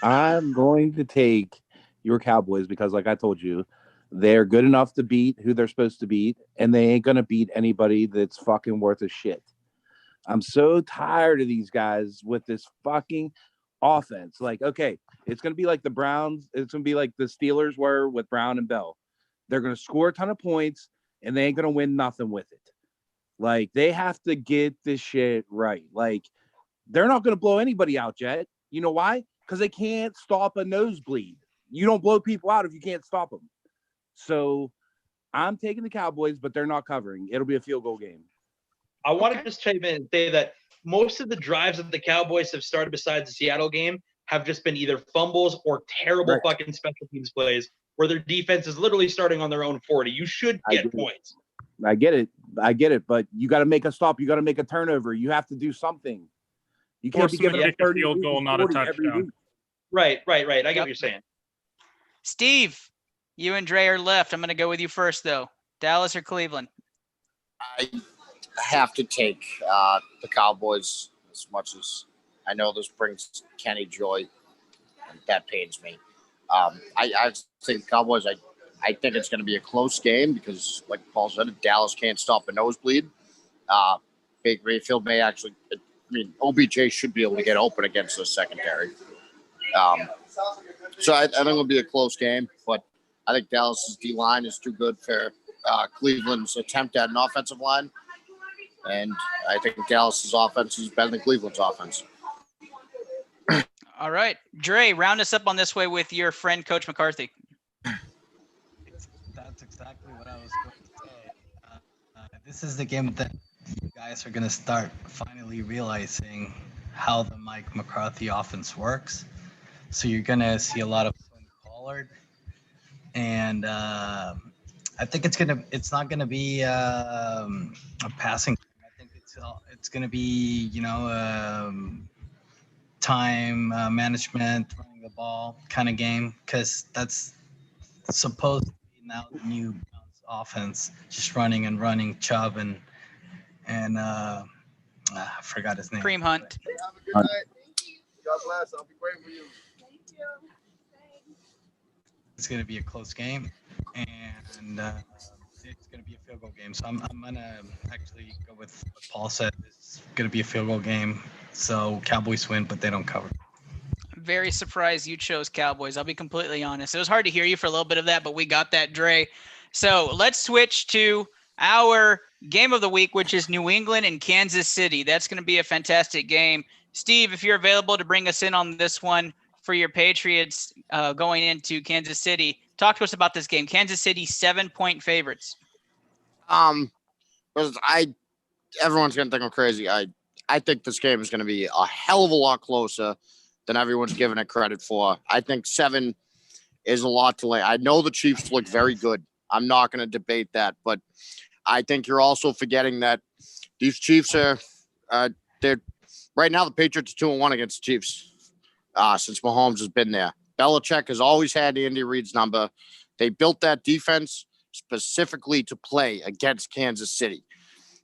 S2: I'm going to take your Cowboys because, like I told you, they're good enough to beat who they're supposed to beat, and they ain't going to beat anybody that's fucking worth a shit. I'm so tired of these guys with this fucking offense. Like, okay, it's going to be like the Browns. It's going to be like the Steelers were with Brown and Bell. They're going to score a ton of points, and they ain't going to win nothing with it. Like, they have to get this shit right. Like, they're not going to blow anybody out, Jet. You know why? Because they can't stop a nosebleed. You don't blow people out if you can't stop them. So I'm taking the Cowboys, but they're not covering. It'll be a field goal game.
S4: I want to just chime in and say that most of the drives that the Cowboys have started besides the Seattle game have just been either fumbles or terrible fucking special teams plays where their defense is literally starting on their own 40. You should get points.
S2: I get it, but you got to make a stop. You got to make a turnover. You have to do something. You can't be giving up 30
S7: field goal, not a touchdown.
S4: Right. I get what you're saying.
S1: Steve, you and Dre are left. I'm going to go with you first, though. Dallas or Cleveland?
S3: I have to take the Cowboys as much as I know this brings Kenny joy, and that pains me. I think Cowboys, I think it's going to be a close game because, like Paul said, if Dallas can't stop a nosebleed, Baker Mayfield may actually – OBJ should be able to get open against the secondary. So I think it'll be a close game, but I think Dallas's D-line is too good for Cleveland's attempt at an offensive line. And I think Dallas's offense is better than Cleveland's offense.
S1: All right. Dre, round us up on this way with your friend, Coach McCarthy.
S8: That's exactly what I was going to say. This is the game that you guys are going to start finally realizing how the Mike McCarthy offense works. So you're going to see a lot of Tony Pollard. And I think it's not going to be a passing. I think it's going to be, time management, running the ball kind of game, because that's supposed to be now the new offense, just running and running. Chubb and I forgot his name.
S1: Kareem Hunt.
S3: Hey, have a good night. God bless. I'll be waiting for you. Thank you.
S8: It's going to be a close game, and it's going to be a field goal game. So I'm going to actually go with what Paul said. It's going to be a field goal game. So Cowboys win, but they don't cover.
S1: I'm very surprised you chose Cowboys. I'll be completely honest. It was hard to hear you for a little bit of that, but we got that, Dre. So let's switch to our game of the week, which is New England and Kansas City. That's going to be a fantastic game. Steve, if you're available to bring us in on this one for your Patriots going into Kansas City, talk to us about this game. Kansas City 7-point favorites.
S3: Everyone's gonna think I'm crazy. I think this game is gonna be a hell of a lot closer than everyone's giving it credit for. I think 7 is a lot to lay. I know the Chiefs look very good. I'm not gonna debate that, but I think you're also forgetting that these Chiefs are they're right now the Patriots are 2-1 against the Chiefs since Mahomes has been there. Belichick has always had Andy Reid's number. They built that defense specifically to play against Kansas City.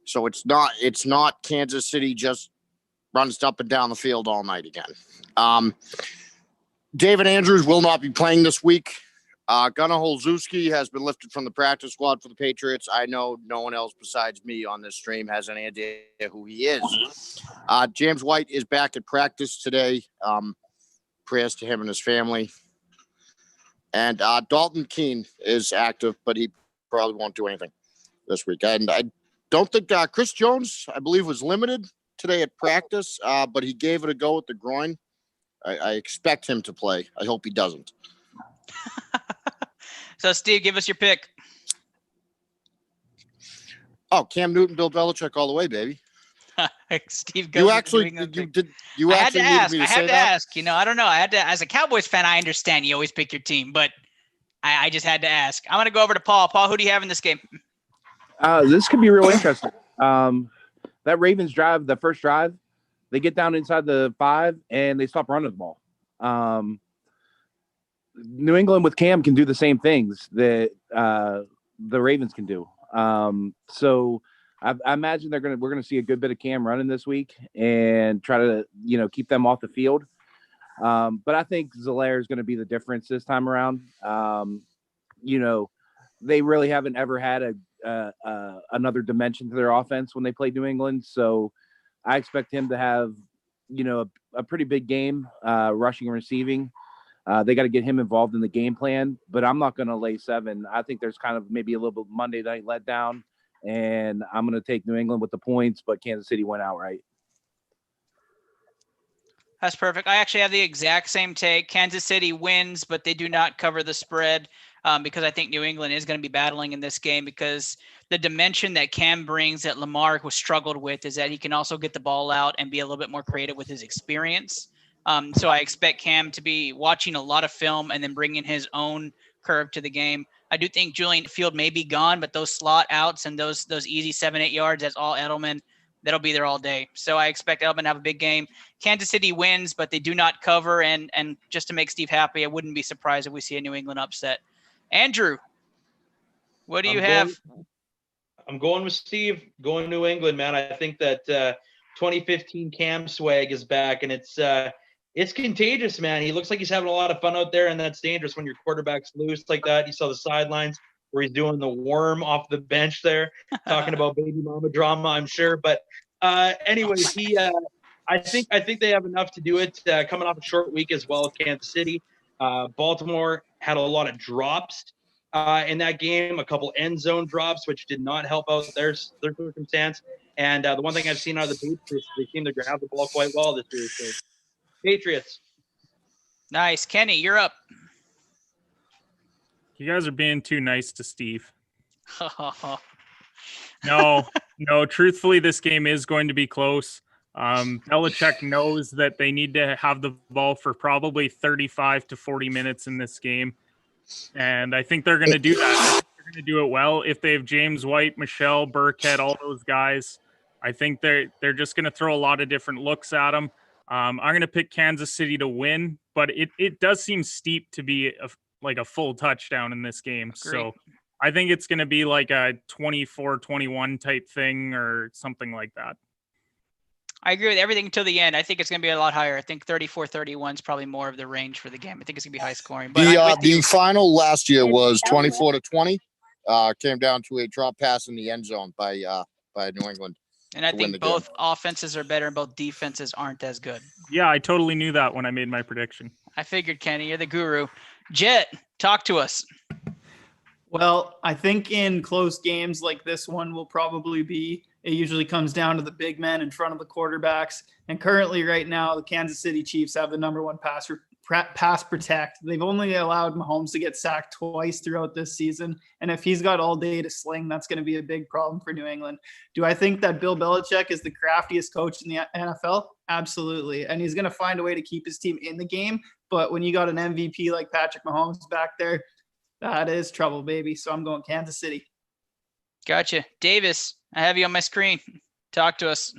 S3: So it's not Kansas City just runs up and down the field all night again. David Andrews will not be playing this week. Gunnar Olszewski has been lifted from the practice squad for the Patriots. I know no one else besides me on this stream has any idea who he is. James White is back at practice today. Prayers to him and his family. And Dalton Keene is active, but he probably won't do anything this week. And I don't think Chris Jones, I believe, was limited today at practice, but he gave it a go with the groin. I expect him to play. I hope he doesn't.
S1: So, Steve, give us your pick.
S3: Oh, Cam Newton, Bill Belichick all the way, baby.
S1: Steve goes
S3: you actually
S1: I had to ask. You know, I don't know. I had to, as a Cowboys fan, I understand you always pick your team, but I just had to ask. I'm going to go over to Paul. Paul, who do you have in this game?
S2: This could be real interesting. That Ravens drive, the first drive, they get down inside the 5 and they stop running the ball. New England with Cam can do the same things that the Ravens can do. So I imagine we're gonna see a good bit of Cam running this week and try to keep them off the field. But I think Zellaire is going to be the difference this time around. They really haven't ever had another dimension to their offense when they played New England. So I expect him to have, a pretty big game, rushing and receiving. They got to get him involved in the game plan, but I'm not going to lay 7. I think there's kind of maybe a little bit Monday night letdown, and I'm going to take New England with the points, but Kansas City went outright.
S1: That's perfect. I actually have the exact same take. Kansas City wins, but they do not cover the spread because I think New England is going to be battling in this game because the dimension that Cam brings that Lamar was struggled with is that he can also get the ball out and be a little bit more creative with his experience. So I expect Cam to be watching a lot of film and then bringing his own curve to the game. I do think Julian Field may be gone, but those slot outs and those easy 7-8 yards, that's all Edelman. That'll be there all day. So I expect Edelman to have a big game. Kansas City wins, but they do not cover. And just to make Steve happy, I wouldn't be surprised if we see a New England upset. Andrew, what do you have?
S4: I'm going with Steve, going New England, man. I think that 2015 Cam swag is back, and it's contagious, man. He looks like he's having a lot of fun out there, and that's dangerous when your quarterback's loose like that. You saw the sidelines where he's doing the worm off the bench there, talking about baby mama drama, I'm sure. But anyways, I think they have enough to do it. Coming off a short week as well as Kansas City. Baltimore had a lot of drops in that game, a couple end zone drops, which did not help out their circumstance. And the one thing I've seen out of the Patriots, they seem to grab the ball quite well this year. So Patriots.
S1: Nice. Kenny, you're up.
S7: You guys are being too nice to Steve. No, truthfully, this game is going to be close. Belichick knows that they need to have the ball for probably 35 to 40 minutes in this game. And I think they're going to do that. They're going to do it well. If they have James White, Michelle, Burkhead, all those guys, I think they're just going to throw a lot of different looks at them. I'm going to pick Kansas City to win, but it does seem steep to be like a full touchdown in this game.
S1: Agreed.
S7: So I think it's going to be like a 24-21 type thing or something like that.
S1: I agree with everything until the end. I think it's going to be a lot higher. I think 34-31 is probably more of the range for the game. I think it's going to be high scoring. But
S3: the final last year was 24-20. came down to a drop pass in the end zone by New England.
S1: And I think both offenses are better and both defenses aren't as good.
S7: Yeah, I totally knew that when I made my prediction.
S1: I figured, Kenny, you're the guru. Jet, talk to us.
S5: Well, I think in close games like this one will probably be, it usually comes down to the big men in front of the quarterbacks. And currently right now, the Kansas City Chiefs have the number one pass protect. They've only allowed Mahomes to get sacked twice throughout this season. And if he's got all day to sling, that's going to be a big problem for New England. Do I think that Bill Belichick is the craftiest coach in the NFL? Absolutely. And he's going to find a way to keep his team in the game. But when you got an MVP like Patrick Mahomes back there, that is trouble, baby. So I'm going Kansas City.
S1: Gotcha. Davis, I have you on my screen. Talk to us.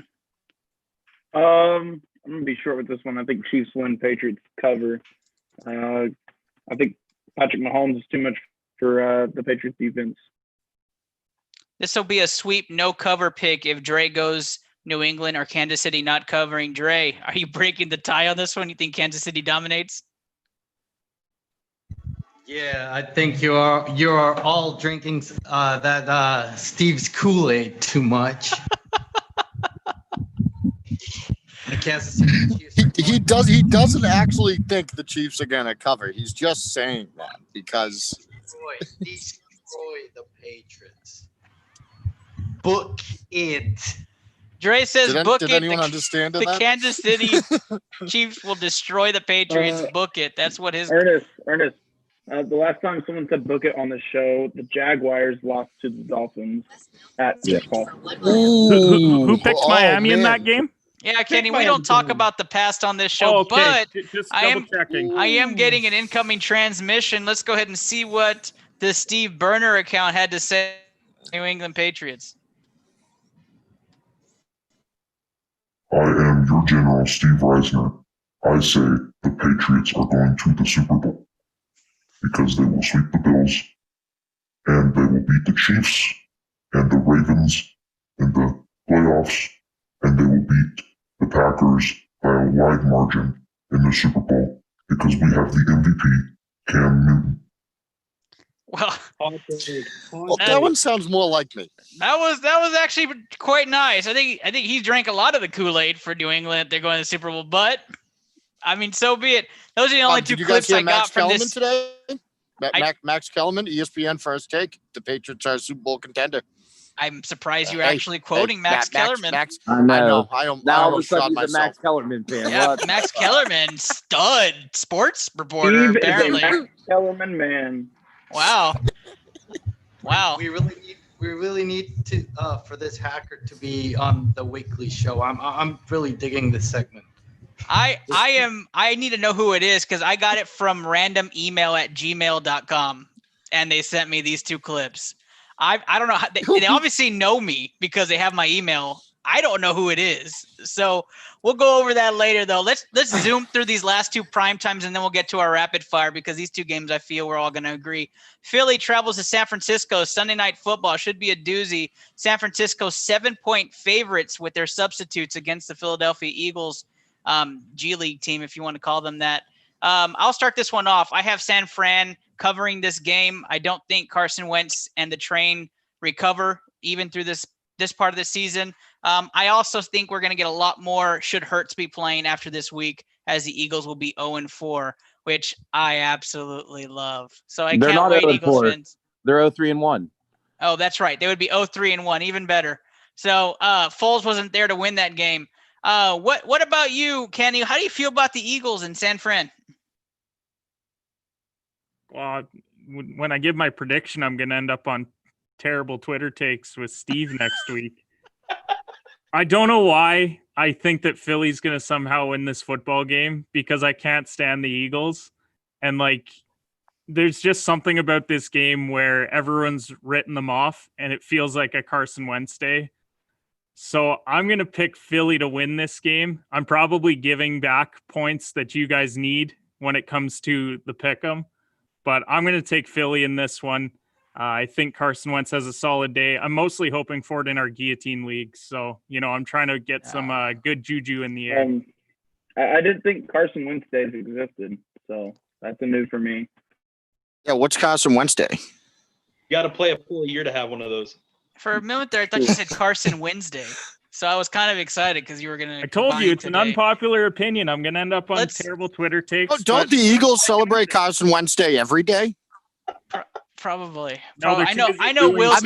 S6: I'm going to be short with this one. I think Chiefs win, Patriots cover. I think Patrick Mahomes is too much for the Patriots defense.
S1: This will be a sweep, no cover pick if Dre goes New England or Kansas City not covering. Dre, are you breaking the tie on this one? You think Kansas City dominates?
S8: Yeah, I think you are all drinking that Steve's Kool-Aid too much. The Kansas City Chiefs
S3: he doesn't actually think the Chiefs are gonna cover. He's just saying that because
S8: destroy the Patriots. Book it.
S1: Dre says book it.
S3: Did anyone understand
S1: the
S3: that?
S1: Kansas City Chiefs will destroy the Patriots. Book it. That's what his.
S6: Ernest. The last time someone said book it on the show, the Jaguars lost to the Dolphins at Football.
S7: Who picked Miami in that game?
S1: Yeah, Kenny, we don't talk about the past on this show, but
S7: just
S1: I
S7: checking.
S1: am getting an incoming transmission. Let's go ahead and see what the Steve Burner account had to say. New England Patriots.
S9: I am your general, Steve Reisner. I say the Patriots are going to the Super Bowl because they will sweep the Bills and they will beat the Chiefs and the Ravens in the playoffs, and they will beat the Packers by a wide margin in the Super Bowl because we have the MVP, Cam Newton.
S1: Well,
S3: that one sounds more like me.
S1: That was actually quite nice. I think he drank a lot of the Kool-Aid for New England. They're going to the Super Bowl, but I mean, so be it. Those are the only two clips I got from this
S3: today. Max Kellerman, ESPN First Take. The Patriots are a Super Bowl contender.
S1: I'm surprised you're actually quoting Max Kellerman.
S2: I know.
S3: Now
S2: all of a sudden he's a Max Kellerman fan.
S1: Yeah,
S2: What?
S1: Max Kellerman, stud sports reporter.
S6: Steve
S1: apparently,
S6: is a Max Kellerman man.
S1: Wow.
S8: We really need to for this hacker to be on the weekly show. I'm really digging this segment.
S1: I need to know who it is because I got it from randomemail@gmail.com and they sent me these two clips. I don't know how they obviously know me because they have my email. I don't know who it is. So we'll go over that later though. Let's zoom through these last two prime times and then we'll get to our rapid fire because these two games I feel we're all going to agree. Philly travels to San Francisco. Sunday Night Football should be a doozy. San Francisco 7-point favorites with their substitutes against the Philadelphia Eagles G League team, if you want to call them that. I'll start this one off. I have San Fran covering this game. I don't think Carson Wentz and the train recover even through this part of the season. I also think we're going to get a lot more should Hurts be playing after this week, as the Eagles will be 0-4, which I absolutely love. So I can't wait, Eagles fans.
S2: They're 0-3-1.
S1: Oh, that's right. They would be 0-3-1, even better. So Foles wasn't there to win that game. What about you, Kenny? How do you feel about the Eagles in San Fran?
S7: Well, when I give my prediction, I'm going to end up on terrible Twitter takes with Steve next week. I don't know why I think that Philly's going to somehow win this football game because I can't stand the Eagles. And there's just something about this game where everyone's written them off and it feels like a Carson Wentz day. So I'm going to pick Philly to win this game. I'm probably giving back points that you guys need when it comes to the pick'em, but I'm going to take Philly in this one. I think Carson Wentz has a solid day. I'm mostly hoping for it in our guillotine league. So, I'm trying to get some good juju in the air.
S6: I didn't think Carson Wentz days existed. So that's a new for me.
S3: Yeah, what's Carson Wentz Day?
S4: got to play a full year to have one of those.
S1: For a moment there, I thought you said Carson Wednesday. So I was kind of excited because you were going to.
S7: I told you it's an unpopular opinion. I'm going to end up on terrible Twitter takes.
S3: Oh, don't the Eagles celebrate Carson Wednesday every day?
S1: Probably.
S7: No,
S1: I know. Will's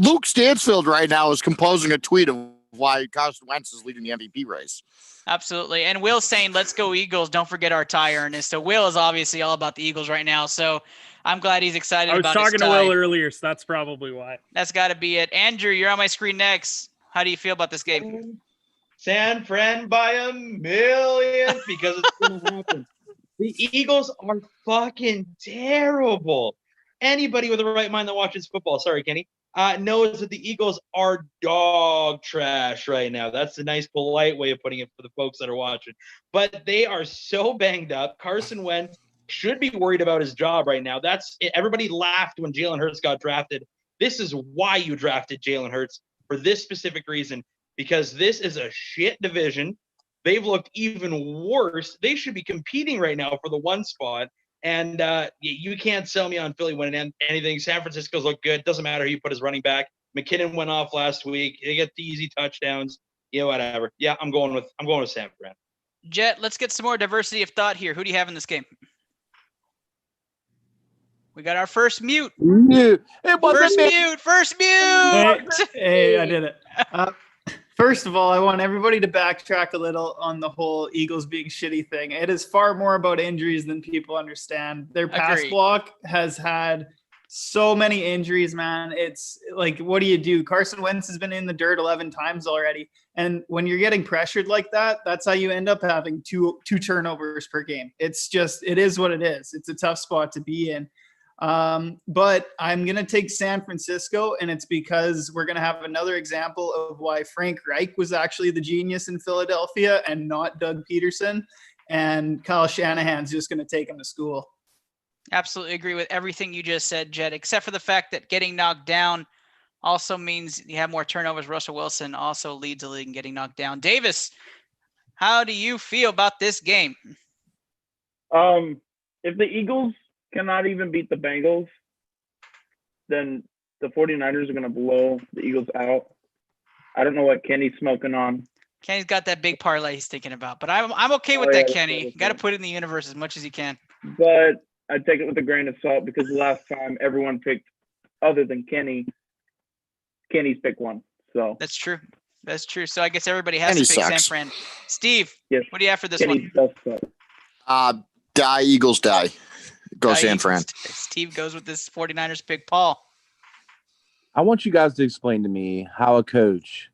S3: Luke Stansfield right now is composing a tweet of why Carson Wentz is leading the MVP race.
S1: Absolutely. And Will's saying, let's go Eagles. Don't forget our tie, Ernest. So Will is obviously all about the Eagles right now. So I'm glad he's excited about his tie.
S7: I was talking to Will earlier, so that's probably why.
S1: That's got to be it. Andrew, you're on my screen next. How do you feel about this game?
S4: San Fran by a million because it's going to happen. The Eagles are fucking terrible. Anybody with a right mind that watches football, sorry, Kenny, knows that the Eagles are dog trash right now. That's a nice, polite way of putting it for the folks that are watching. But they are so banged up. Carson Wentz should be worried about his job right now. That's it. Everybody laughed when Jalen Hurts got drafted. This is why you drafted Jalen Hurts, for this specific reason, because this is a shit division. They've looked even worse. They should be competing right now for the 1 spot. And you can't sell me on Philly winning anything. San Francisco's look good. Doesn't matter who you put as running back. McKinnon went off last week. They get the easy touchdowns. Whatever. Yeah, I'm going with San Fran.
S1: Jet, let's get some more diversity of thought here. Who do you have in this game? We got our first mute. First mute.
S5: Hey, I did it. First of all, I want everybody to backtrack a little on the whole Eagles being shitty thing. It is far more about injuries than people understand. Their pass block has had so many injuries, man. It's like, what do you do? Carson Wentz has been in the dirt 11 times already. And when you're getting pressured like that, that's how you end up having two turnovers per game. It's just, it is what it is. It's a tough spot to be in. But I'm going to take San Francisco, and it's because we're going to have another example of why Frank Reich was actually the genius in Philadelphia and not Doug Peterson, and Kyle Shanahan's just going to take him to school.
S1: Absolutely agree with everything you just said, Jed, except for the fact that getting knocked down also means you have more turnovers. Russell Wilson also leads the league in getting knocked down. Davis, how do you feel about this game?
S6: If the Eagles cannot even beat the Bengals, then the 49ers are going to blow the Eagles out. I don't know what Kenny's smoking on.
S1: Kenny's got that big parlay he's thinking about, but I'm okay with that, Kenny. You got to put it in the universe as much as you can.
S6: But I take it with a grain of salt because the last time everyone picked other than Kenny's pick one. So
S1: that's true. That's true. So I guess everybody has to pick San Fran. Steve,
S6: yes.
S1: What do you have for this
S6: Kenny
S1: one?
S3: Die, Eagles die. Go San Fran.
S1: Steve goes with this 49ers pick. Paul.
S2: I want you guys to explain to me how a coach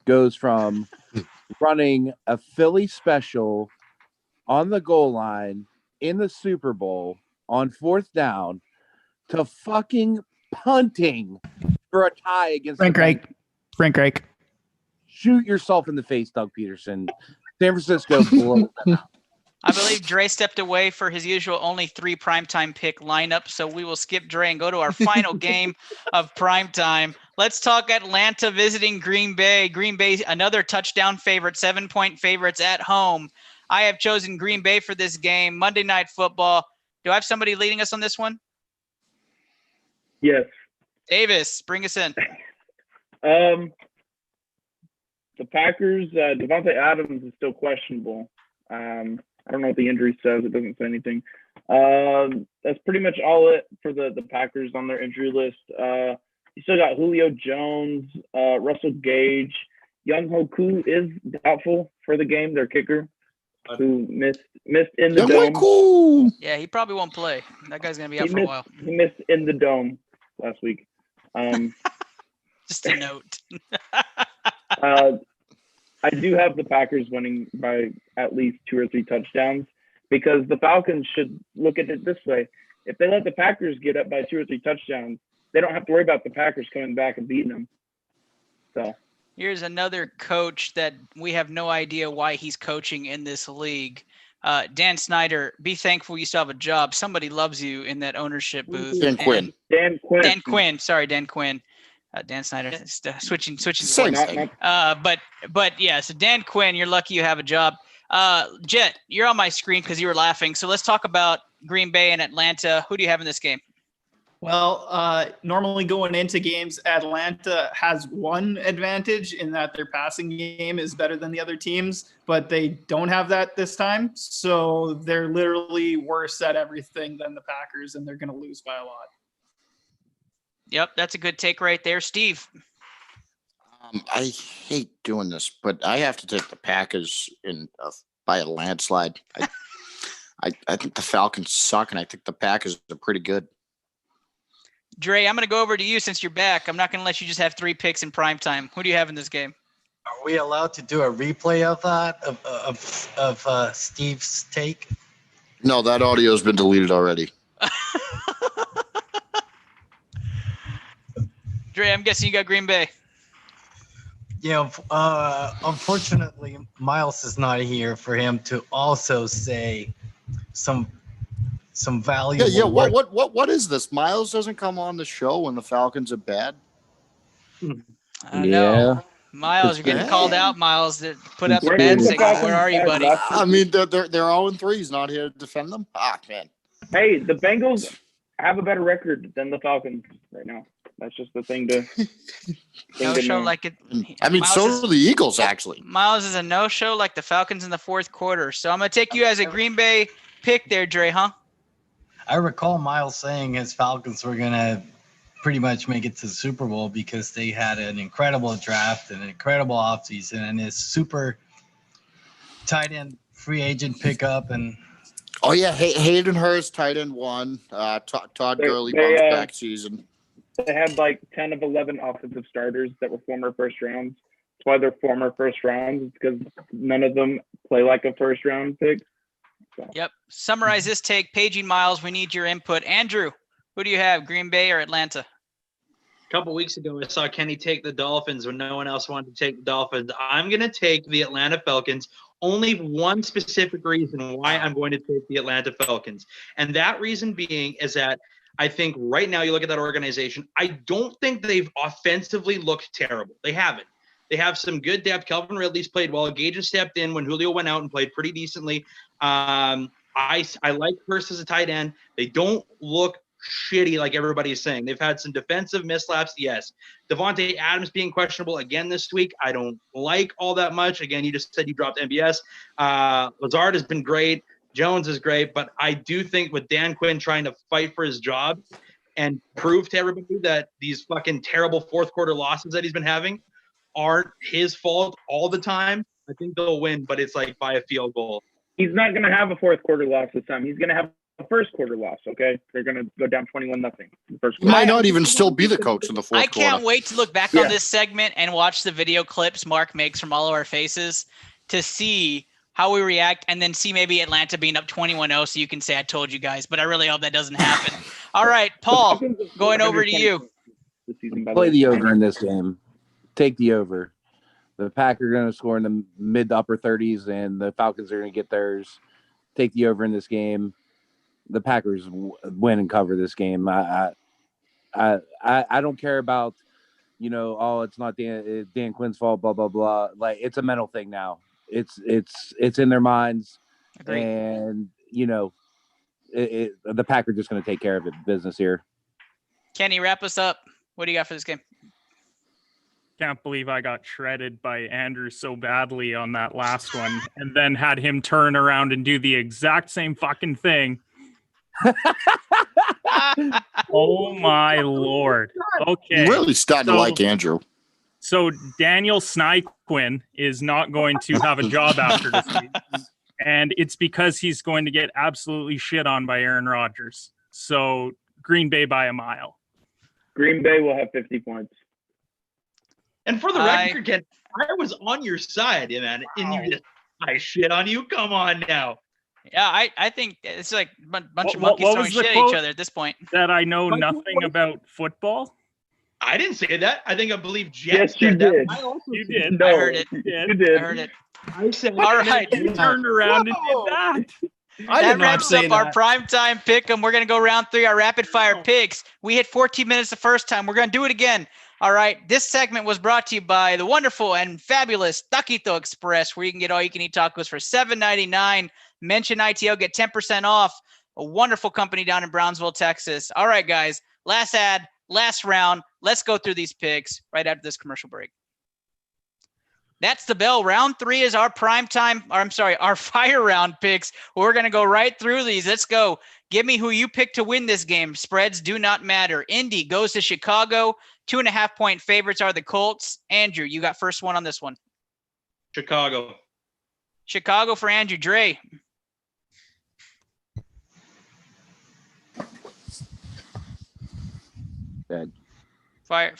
S2: goes from running a Philly special on the goal line in the Super Bowl on 4th down to fucking punting for a tie against
S5: Frank Reich.
S2: Shoot yourself in the face, Doug Peterson. San Francisco blew them out.
S1: I believe Dre stepped away for his usual only 3 primetime pick lineup, so we will skip Dre and go to our final game of primetime. Let's talk Atlanta visiting Green Bay. Green Bay, another touchdown favorite, 7-point favorites at home. I have chosen Green Bay for this game. Monday Night Football. Do I have somebody leading us on this one?
S6: Yes.
S1: Davis, bring us in.
S6: The Packers, Devontae Adams is still questionable. I don't know what the injury says. It doesn't say anything. That's pretty much all it for the Packers on their injury list. You still got Julio Jones, Russell Gage. Young Hoku is doubtful for the game, their kicker, who missed in the dome.
S1: Yeah, he probably won't play. That guy's going to be out for a while.
S6: He missed in the dome last week.
S1: Just a note.
S6: I do have the Packers winning by at least 2 or 3 touchdowns because the Falcons should look at it this way. If they let the Packers get up by 2 or 3 touchdowns, they don't have to worry about the Packers coming back and beating them. So
S1: here's another coach that we have no idea why he's coaching in this league. Dan Snyder, be thankful you still have a job. Somebody loves you in that ownership booth.
S3: Dan Quinn.
S1: Sorry, Dan Quinn. Dan Snyder, switching.
S3: Same thing.
S1: But yeah, so Dan Quinn, you're lucky you have a job. Jet, you're on my screen because you were laughing. So let's talk about Green Bay and Atlanta. Who do you have in this game?
S5: Well, normally going into games, Atlanta has one advantage in that their passing game is better than the other teams, but they don't have that this time. So they're literally worse at everything than the Packers, and they're going to lose by a lot.
S1: Yep, that's a good take right there. Steve.
S3: I hate doing this, but I have to take the Packers by a landslide. I think the Falcons suck, and I think the Packers are pretty good.
S1: Dre, I'm going to go over to you since you're back. I'm not going to let you just have 3 picks in prime time. Who do you have in this game?
S8: Are we allowed to do a replay of that of Steve's take?
S3: No, that audio has been deleted already.
S1: Dre, I'm guessing you got Green Bay.
S8: Yeah, unfortunately, Miles is not here for him to also say some valuable.
S3: Yeah. What is this? Miles doesn't come on the show when the Falcons are bad.
S1: I know. Miles, you're getting called out, Miles. To put up a bad signal. Where are you, buddy?
S3: I mean, they're 0-3. He's not here to defend them. Man.
S6: Hey, the Bengals have a better record than the Falcons right now. That's just the thing to.
S1: No-show like it.
S3: I mean, so do the Eagles, actually.
S1: Miles is a no-show like the Falcons in the fourth quarter. So I'm going to take you as a Green Bay pick there, Dre, huh?
S8: I recall Miles saying his Falcons were going to pretty much make it to the Super Bowl because they had an incredible draft and an incredible offseason and his super tight end free agent pickup. And
S3: oh, yeah, Hayden Hurst, tight end 1. Todd Gurley, bounce back season.
S6: They had like 10 of 11 offensive starters that were former first rounds. That's why they're former first rounds. It's because none of them play like a first round pick. So.
S1: Yep. Summarize this take. Paging Miles, we need your input. Andrew, who do you have, Green Bay or Atlanta?
S4: A couple weeks ago, I saw Kenny take the Dolphins when no one else wanted to take the Dolphins. I'm going to take the Atlanta Falcons. Only one specific reason why I'm going to take the Atlanta Falcons. And that reason being is that I think right now you look at that organization, I don't think they've offensively looked terrible. They haven't. They have some good depth. Calvin Ridley's played well. Gage stepped in when Julio went out and played pretty decently. I like Hurst as a tight end. They don't look shitty like everybody's saying. They've had some defensive mislaps, yes. Devontae Adams being questionable again this week, I don't like all that much. Again, you just said you dropped MBS. Lazard has been great. Jones is great, but I do think with Dan Quinn trying to fight for his job and prove to everybody that these fucking terrible fourth quarter losses that he's been having aren't his fault all the time, I think they'll win, but it's like by a field goal.
S6: He's not going to have a fourth quarter loss this time. He's going to have a first quarter loss, okay? They're going to go down 21-0.
S3: He might not even still be the coach in the fourth quarter.
S1: I can't wait to look back on this segment and watch the video clips Mark makes from all of our faces to see how we react, and then see maybe Atlanta being up 21-0 so you can say I told you guys, but I really hope that doesn't happen. All right, Paul, going over to you.
S2: Play the over in this game. Take the over. The Packers are going to score in the mid to upper 30s, and the Falcons are going to get theirs. Take the over in this game. The Packers win and cover this game. I don't care about, it's not Dan Quinn's fault, blah, blah, blah. Like, it's a mental thing now. It's in their minds.
S1: Agreed.
S2: And, the Packers are just going to take care of business here.
S1: Kenny, wrap us up. What do you got for this game?
S7: Can't believe I got shredded by Andrew so badly on that last one and then had him turn around and do the exact same fucking thing. Oh my Lord. Okay.
S3: I'm really starting to like Andrew.
S7: So Daniel Snyquin is not going to have a job after this season, and it's because he's going to get absolutely shit on by Aaron Rodgers. So Green Bay by a mile.
S6: Green Bay will have 50 points.
S4: And for the record, Ken, I was on your side, man, and I shit on you. Come on now.
S1: Yeah, I think it's like a bunch of monkeys throwing shit at each other at this point.
S7: That I know nothing about football.
S4: I didn't say that. I believe Jet
S6: yes, you
S4: said
S6: did.
S4: that.
S7: You did.
S6: No,
S1: I heard it.
S6: You did.
S1: I heard it.
S4: I said,
S1: all right.
S7: You turned around and did that.
S1: That wraps up our primetime pick 'em. We're going to go round 3, our rapid fire picks. We hit 14 minutes the first time. We're going to do it again. All right. This segment was brought to you by the wonderful and fabulous Taquito Express, where you can get all you can eat tacos for $7.99. Mention ITO, get 10% off. A wonderful company down in Brownsville, Texas. All right, guys. last ad, last round. Let's go through these picks right after this commercial break. That's the bell. Round 3 is our our fire round picks. We're going to go right through these. Let's go. Give me who you pick to win this game. Spreads do not matter. Indy goes to Chicago. 2.5-point favorites are the Colts. Andrew, you got first one on this one.
S4: Chicago.
S1: Chicago for Andrew. Dre.
S2: Dead.
S1: Fire.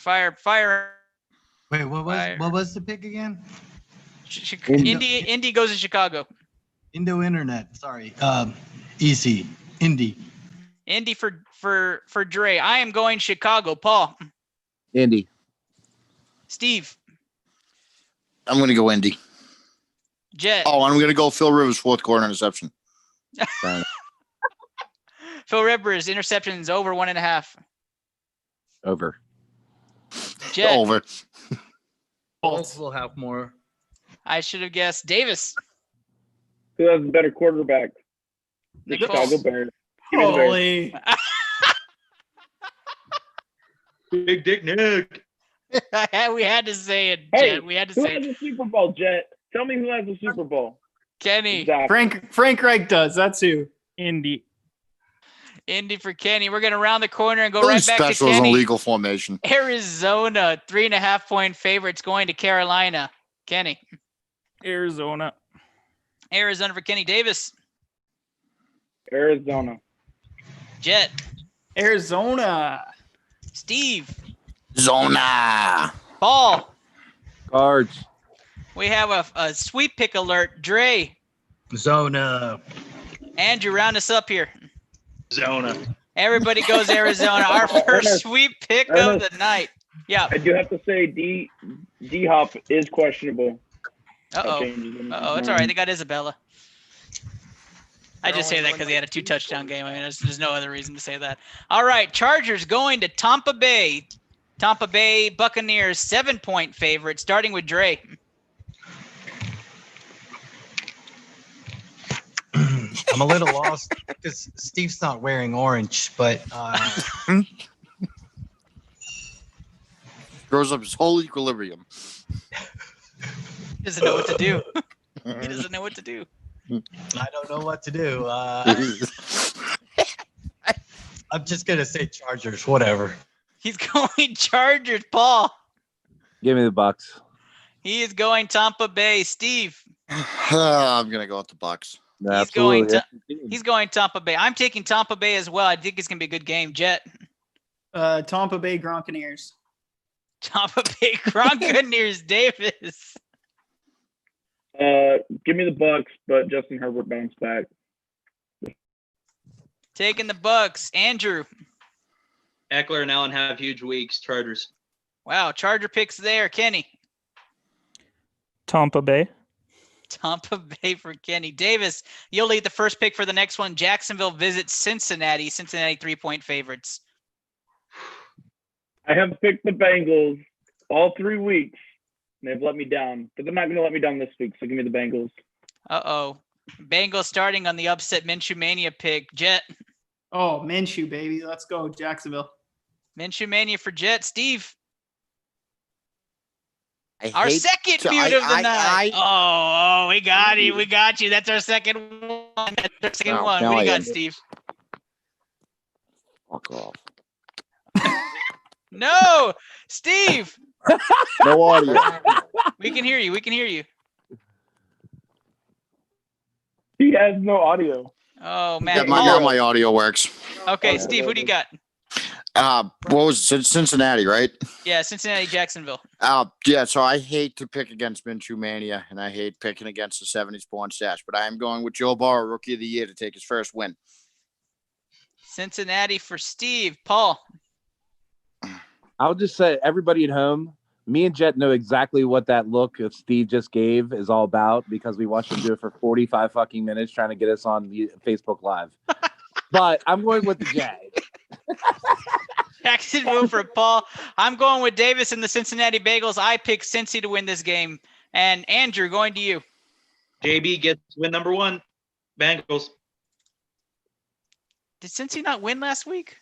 S8: Wait, what was the pick again?
S1: Indy goes to Chicago.
S8: Indo Internet. Sorry. Easy. Indy.
S1: Indy for Dre. I am going Chicago. Paul.
S2: Indy.
S1: Steve.
S3: I'm going to go Indy.
S1: Jet.
S3: Oh, I'm going to go Phil Rivers, fourth quarter interception.
S1: Phil Rivers, interceptions over 1.5.
S2: Over.
S1: Jet.
S3: Over.
S8: Colts will have more.
S1: I should have guessed. Davis.
S6: Who has a better quarterback? The
S1: Nick
S6: Chicago
S1: Foles.
S6: Bears. Give me the Bears.
S5: Holy.
S4: Big Dick Nick.
S1: We had to say it,
S6: Hey,
S1: Jet. We had to
S6: who
S1: say
S6: has
S1: it.
S6: a Super Bowl, Jet? Tell me who has a Super Bowl.
S1: Kenny.
S6: Exactly.
S5: Frank Reich does. That's who.
S7: Indy.
S1: Indy for Kenny. We're going to round the corner and go
S3: Philly
S1: right back to
S3: special is
S1: Kenny.
S3: in legal formation.
S1: Arizona, 3.5-point favorites going to Carolina. Kenny.
S7: Arizona.
S1: Arizona for Kenny. Davis.
S6: Arizona.
S1: Jet.
S5: Arizona.
S1: Steve.
S3: Zona.
S1: Paul.
S2: Cards.
S1: We have a sweep pick alert. Dre.
S8: Zona.
S1: Andrew, round us up here.
S4: Zona.
S1: Everybody goes Arizona. Our first sweep pick of the night. Yeah.
S6: I do have to say D Hop is questionable.
S1: Uh-oh.
S6: Uh-oh.
S1: It's all right. They got Isabella. I just say that because he had a 2-touchdown game. I mean, there's no other reason to say that. All right. Chargers going to Tampa Bay. Tampa Bay Buccaneers, 7-point favorite, starting with Dre.
S8: I'm a little lost because Steve's not wearing orange, but
S3: Throws up his whole equilibrium.
S1: He doesn't know what to do. He doesn't know what to do.
S8: I don't know what to do. I'm just gonna say Chargers, whatever.
S1: He's going Chargers. Paul.
S2: Give me the Bucks.
S1: He is going Tampa Bay. Steve.
S3: I'm going to go with the Bucks.
S2: Absolutely.
S1: He's going Tampa Bay. I'm taking Tampa Bay as well. I think it's going to be a good game. Jet.
S5: Tampa Bay Gronkaneers.
S1: Tampa Bay Gronkaneers. Davis.
S6: Give me the Bucks, but Justin Herbert bounced back.
S1: Taking the Bucks. Andrew.
S4: Eckler and Allen have huge weeks. Chargers.
S1: Wow. Charger picks there. Kenny.
S7: Tampa Bay.
S1: Tampa Bay for Kenny. Davis, you'll lead the first pick for the next one. Jacksonville visits Cincinnati. Cincinnati 3-point favorites.
S6: I have picked the Bengals all 3 weeks. And they've let me down, but they're not going to let me down this week. So give me the Bengals.
S1: Uh-oh. Bengals starting on the upset Minshew Mania pick. Jet.
S5: Oh, Minshew, baby. Let's go, Jacksonville.
S1: Minshew Mania for Jet. Steve. Our second feud of the night. We got you. We got you. That's our second one. That's our second one. What do you got, Steve?
S3: Fuck off.
S1: No, Steve.
S3: No audio.
S1: We can hear you. We can hear you.
S6: He has no audio.
S1: Oh, man.
S3: Yeah, now my audio works.
S1: Okay, Steve, who do you got?
S3: What was it? Cincinnati, right?
S1: Yeah, Cincinnati, Jacksonville.
S3: Yeah, so I hate to pick against Minshew Mania, and I hate picking against the 70s born stash, but I am going with Joe Burrow, Rookie of the Year, to take his first win.
S1: Cincinnati for Steve. Paul.
S2: I'll just say, everybody at home, me and Jet know exactly what that look that Steve just gave is all about because we watched him do it for 45 fucking minutes trying to get us on the Facebook Live. But I'm going with the Jag.
S1: Jacksonville for Paul. I'm going with Davis and the Cincinnati Bengals. I pick Cincy to win this game. And Andrew, going to you.
S4: JB gets win number 1. Bengals.
S1: Did Cincy not win last week?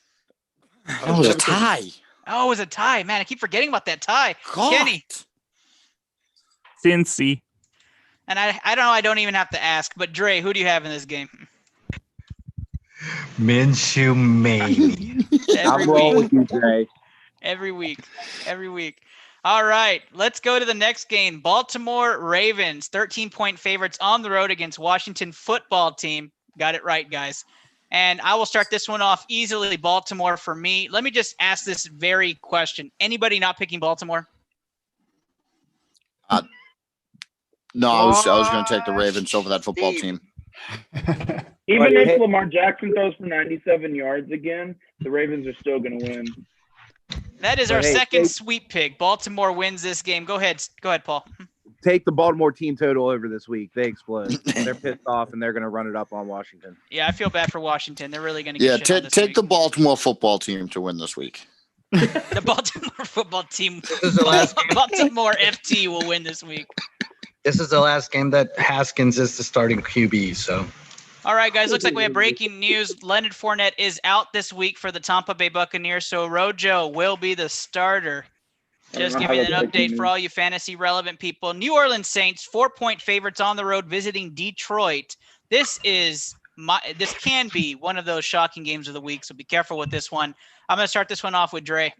S3: Oh, it was a tie.
S1: Oh, it was a tie. Man, I keep forgetting about that tie.
S3: God.
S1: Kenny.
S7: Cincy.
S1: And I don't know. I don't even have to ask. But Dre, who do you have in this game?
S8: Minshew, maybe.
S2: I'm rolling with you, Dre.
S1: Every week. All right, let's go to the next game. Baltimore Ravens, 13-point favorites on the road against Washington football team. Got it right, guys. And I will start this one off easily. Baltimore for me. Let me just ask this very question. Anybody not picking Baltimore?
S3: No, I was going to take the Ravens over that football team.
S6: Even if Lamar Jackson throws for 97 yards again, the Ravens are still going to win.
S1: That is our second sweep pick. Baltimore wins this game. Go ahead, Paul.
S2: Take the Baltimore team total over this week. They explode. They're pissed off, and they're going to run it up on Washington.
S1: Yeah, I feel bad for Washington. They're really going to get shit on this
S3: take
S1: week.
S3: the Baltimore football team to win this week.
S1: The Baltimore football team.
S8: This is the last game.
S1: Baltimore FT will win this week.
S8: This is the last game that Haskins is the starting QB. So,
S1: all right, guys. Looks like we have breaking news. Leonard Fournette is out this week for the Tampa Bay Buccaneers, so Rojo will be the starter. Just giving an update for all you fantasy relevant people. New Orleans Saints, 4-point favorites on the road visiting Detroit. This can be one of those shocking games of the week, so be careful with this one. I'm going to start this one off with Dre.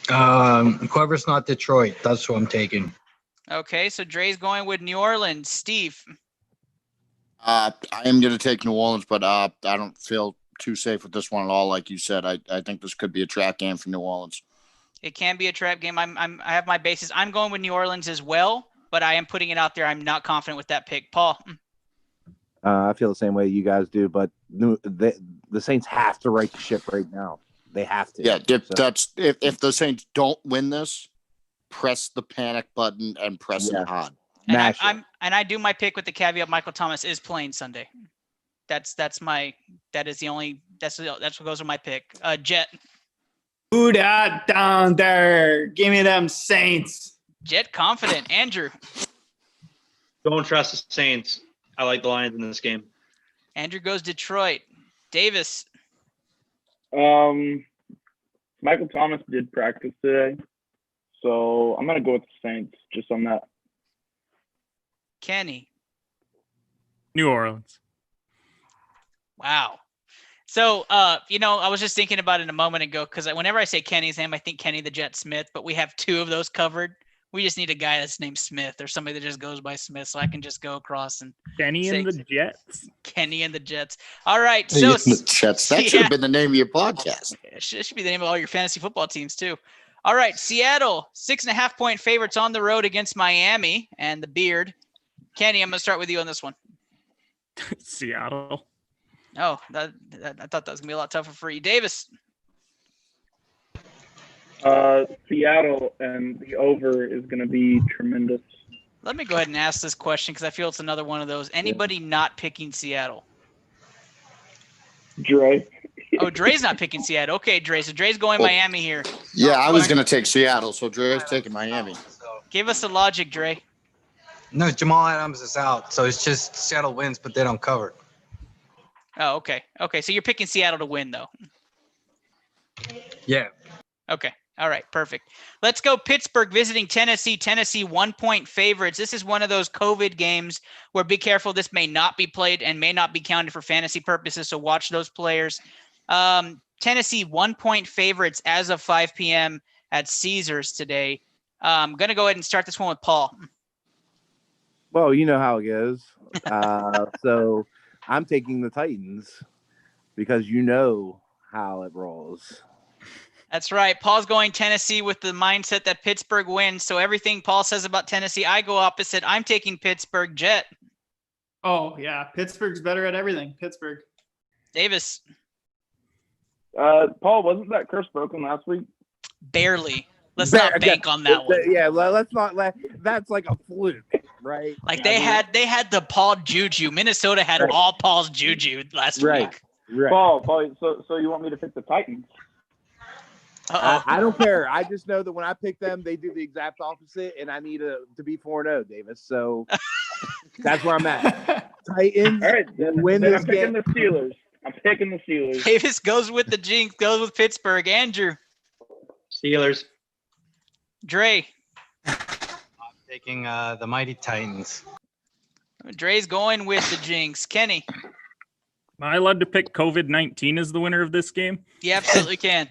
S8: whoever's not Detroit, that's who I'm taking.
S1: Okay, so Dre's going with New Orleans. Steve.
S3: I am going to take New Orleans, but I don't feel too safe with this one at all. Like you said, I think this could be a trap game for New Orleans.
S1: It can be a trap game. I have my bases. I'm going with New Orleans as well, but I am putting it out there. I'm not confident with that pick. Paul.
S2: I feel the same way you guys do, but the Saints have to right the ship right now. They have to.
S3: Yeah, if the Saints don't win this, press the panic button and press it hard.
S1: And I do my pick with the caveat Michael Thomas is playing Sunday. That's what goes with my pick. Jet.
S5: Who dat down there? Give me them Saints.
S1: Jet confident. Andrew.
S4: Don't trust the Saints. I like the Lions in this game.
S1: Andrew goes Detroit. Davis.
S6: Michael Thomas did practice today, so I'm gonna go with the Saints just on that.
S1: Kenny.
S7: New Orleans.
S1: Wow. So, I was just thinking about it a moment ago because whenever I say Kenny's name, I think Kenny the Jet Smith, but we have two of those covered. We just need a guy that's named Smith or somebody that just goes by Smith, so I can just go across and
S7: Kenny and the Jets.
S1: Kenny and the Jets. All right. So
S3: the Jets. That should have been the name of your podcast.
S1: It should be the name of all your fantasy football teams too. All right. Seattle, 6.5-point favorites on the road against Miami and the Beard. Kenny, I'm going to start with you on this one.
S7: Seattle.
S1: Oh, I thought that was going to be a lot tougher for you. Davis.
S6: Seattle, and the over is going to be tremendous.
S1: Let me go ahead and ask this question because I feel it's another one of those. Anybody not picking Seattle?
S6: Dre.
S1: Oh, Dre's not picking Seattle. Okay, Dre. So Dre's going Miami here.
S3: Yeah, I was going to take Seattle, so Dre's taking Miami.
S1: Give us the logic, Dre.
S8: No, Jamal Adams is out, so it's just Seattle wins, but they don't cover.
S1: Oh, okay. Okay, so you're picking Seattle to win, though.
S8: Yeah.
S1: Okay. All right, perfect. Let's go Pittsburgh visiting Tennessee. Tennessee 1-point favorites. This is one of those COVID games where be careful. This may not be played and may not be counted for fantasy purposes, so watch those players. Tennessee 1-point favorites as of 5 p.m. at Caesars today. I'm going to go ahead and start this one with Paul.
S2: Well, you know how it goes. So I'm taking the Titans because you know how it rolls.
S1: That's right. Paul's going Tennessee with the mindset that Pittsburgh wins. So everything Paul says about Tennessee, I go opposite. I'm taking Pittsburgh. Jet.
S5: Oh, yeah. Pittsburgh's better at everything. Pittsburgh.
S1: Davis.
S6: Paul, wasn't that curse broken last week?
S1: Barely. Let's not bank on that one.
S2: Yeah, let's not. That's like a fluke, right?
S1: Like they had the Paul Juju. Minnesota had all Paul's Juju last week.
S2: Right.
S6: Paul. So you want me to pick the Titans?
S2: I don't care. I just know that when I pick them, they do the exact opposite, and I need to be 4-0, Davis. So that's where I'm at. Titans
S6: All right,
S2: win
S6: then
S2: this
S6: I'm picking
S2: game.
S6: the Steelers. I'm picking the Steelers.
S1: Davis goes with the jinx, goes with Pittsburgh. Andrew.
S4: Steelers.
S1: Dre.
S8: I'm taking the mighty Titans.
S1: Dre's going with the jinx. Kenny.
S7: Am I allowed to pick COVID-19 as the winner of this game?
S1: You absolutely can.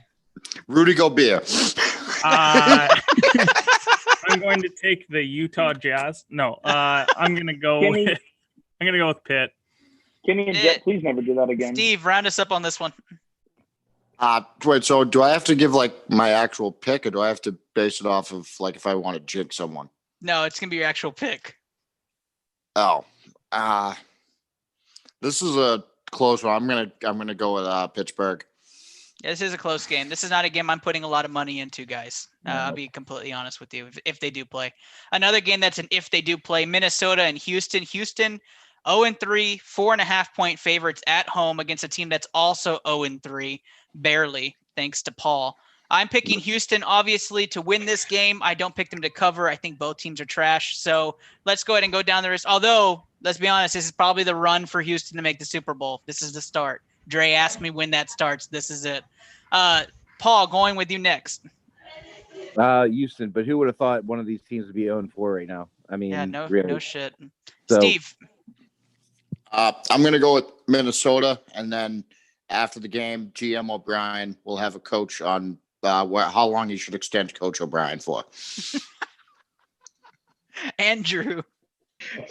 S3: Rudy Gobert.
S7: I'm going to take the Utah Jazz. No, I'm gonna go.
S6: Kenny.
S7: I'm gonna go with Pitt.
S6: Kenny and Jet, please never do that again.
S1: Steve, round us up on this one.
S3: Wait, so do I have to give like my actual pick, or do I have to base it off of like if I want to jinx someone?
S1: No, it's gonna be your actual pick.
S3: Oh, this is a close one. I'm gonna go with Pittsburgh.
S1: Yeah, this is a close game. This is not a game I'm putting a lot of money into, guys. I'll be completely honest with you if they do play. Another game that's an if they do play, Minnesota and Houston. Houston 0-3, 4.5-point favorites at home against a team that's also 0-3, barely, thanks to Paul. I'm picking Houston, obviously, to win this game. I don't pick them to cover. I think both teams are trash. So let's go ahead and go down the list. Although, let's be honest, this is probably the run for Houston to make the Super Bowl. This is the start. Dre asked me when that starts. This is it. Paul, going with you next.
S2: Houston, but who would have thought one of these teams would be 0-4 right now? I mean,
S1: Yeah, no
S2: really.
S1: shit.
S2: So,
S1: Steve.
S3: I'm gonna go with Minnesota, and then after the game, GM O'Brien will have a coach on how long he should extend Coach O'Brien for.
S1: Andrew.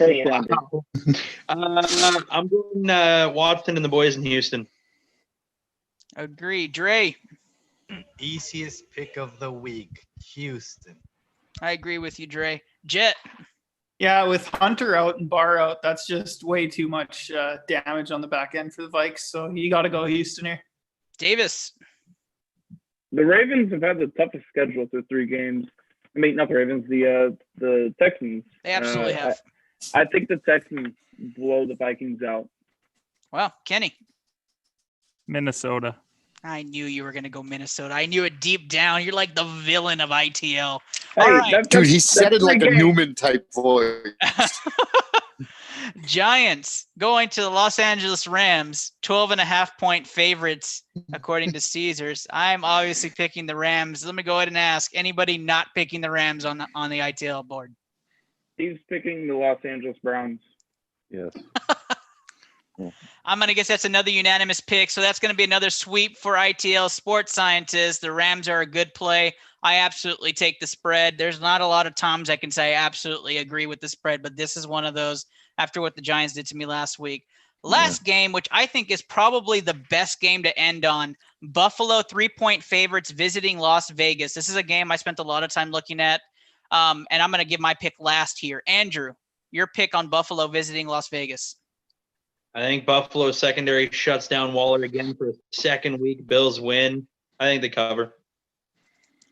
S4: Wow. I'm going Watson and the boys in Houston.
S1: Agree. Dre.
S8: Easiest pick of the week, Houston.
S1: I agree with you, Dre. Jet.
S5: Yeah, with Hunter out and Barr out, that's just way too much damage on the back end for the Vikes. So you got to go Houston here.
S1: Davis.
S6: The Ravens have had the toughest schedule through 3 games. I mean, not the Ravens, the Texans.
S1: They absolutely have.
S6: I think the Texans blow the Vikings out.
S1: Well, Kenny.
S7: Minnesota.
S1: I knew you were going to go Minnesota. I knew it deep down. You're like the villain of ITL.
S6: Hey,
S1: All right.
S3: Dude, he said it like a Newman type voice.
S1: Giants going to the Los Angeles Rams, 12.5-point favorites, according to Caesars. I'm obviously picking the Rams. Let me go ahead and ask anybody not picking the Rams on the ITL board.
S6: He's picking the Los Angeles Browns.
S2: Yes.
S1: I'm going to guess that's another unanimous pick. So that's going to be another sweep for ITL sports scientists. The Rams are a good play. I absolutely take the spread. There's not a lot of times I can say I absolutely agree with the spread, but this is one of those after what the Giants did to me last week. Last game, which I think is probably the best game to end on, Buffalo 3-point favorites visiting Las Vegas. This is a game I spent a lot of time looking at, and I'm going to give my pick last here. Andrew, your pick on Buffalo visiting Las Vegas.
S4: I think Buffalo secondary shuts down Waller again for a second week. Bills win. I think they cover.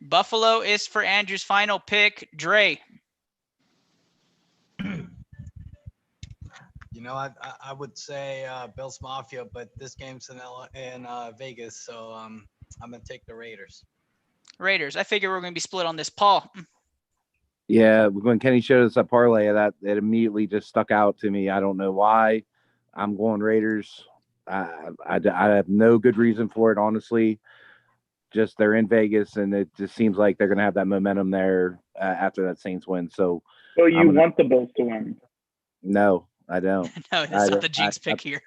S1: Buffalo is for Andrew's final pick. Dre.
S8: You know, I would say Bills Mafia, but this game's in Vegas, so I'm gonna take the Raiders.
S1: Raiders. I figure we're going to be split on this. Paul.
S2: Yeah, when Kenny showed us that parlay, that it immediately just stuck out to me. I don't know why. I'm going Raiders. I have no good reason for it, honestly. Just they're in Vegas, and it just seems like they're going to have that momentum there after that Saints win. So
S6: you want the Bills to win?
S2: No, I don't.
S1: No, that's not the jinx pick here.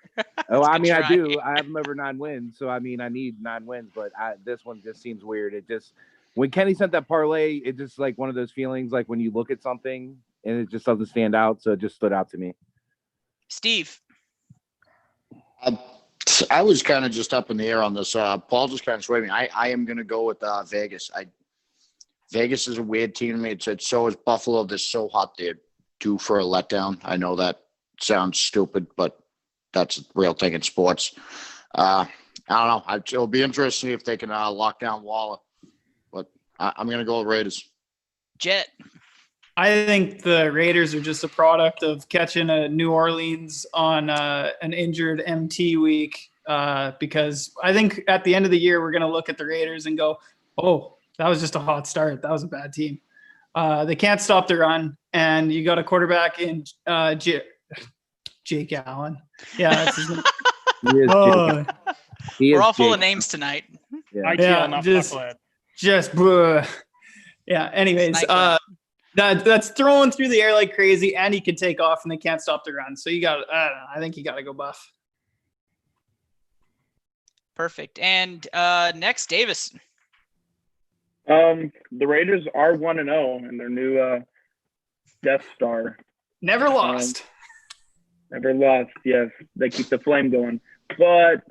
S2: I mean, I do. I have them over 9 wins, so I mean, I need 9 wins. But this one just seems weird. It just when Kenny sent that parlay, it just like one of those feelings like when you look at something and it just doesn't stand out. So it just stood out to me.
S1: Steve.
S3: I was kind of just up in the air on this. Paul just kind of swayed me. I am going to go with Vegas. Vegas is a weird team to me. It's so is Buffalo. They're so hot. They're due for a letdown. I know that sounds stupid, but that's a real thing in sports. I don't know. It'll be interesting if they can lock down Waller. But I'm going to go with Raiders.
S1: Jet.
S5: I think the Raiders are just a product of catching a New Orleans on an injured MT week because I think at the end of the year, we're going to look at the Raiders and go, oh, that was just a hot start. That was a bad team. They can't stop the run, and you got a quarterback in Jake Allen. Yeah, that's his name.
S2: He is
S5: Oh,
S2: He
S1: We're
S2: is
S1: all full of
S2: Jason.
S1: names tonight.
S2: Yeah.
S7: ITL,
S5: Yeah,
S7: not
S5: just-
S7: Bucklehead.
S5: just yeah. Anyways,
S1: Snipe
S5: that's throwing through the air like crazy, and he can take off, and they can't stop the run. So you got, I don't know. I think you got to go Buff.
S1: Perfect. And next, Davis.
S6: The Raiders are 1-0 in their new Death Star.
S5: Never lost.
S6: Never lost. Yes, they keep the flame going, but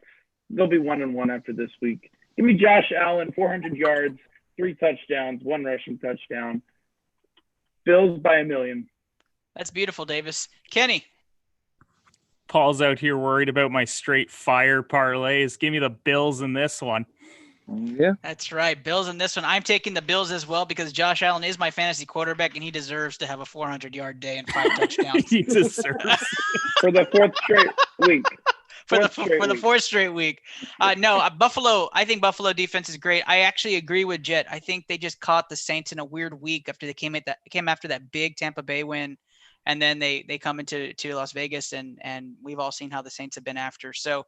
S6: they'll be 1-1 after this week. Give me Josh Allen, 400 yards, 3 touchdowns, 1 rushing touchdown. Bills by 1 million.
S1: That's beautiful, Davis. Kenny.
S7: Paul's out here worried about my straight fire parlays. Give me the Bills in this one.
S2: Yeah.
S1: That's right. Bills in this one. I'm taking the Bills as well because Josh Allen is my fantasy quarterback, and he deserves to have a 400-yard day and 5 touchdowns.
S7: He deserves.
S6: For the 4th straight week.
S1: For the 4th straight week. Buffalo, I think Buffalo defense is great. I actually agree with Jet. I think they just caught the Saints in a weird week after they came after that big Tampa Bay win, and then they come into Las Vegas, and we've all seen how the Saints have been after. So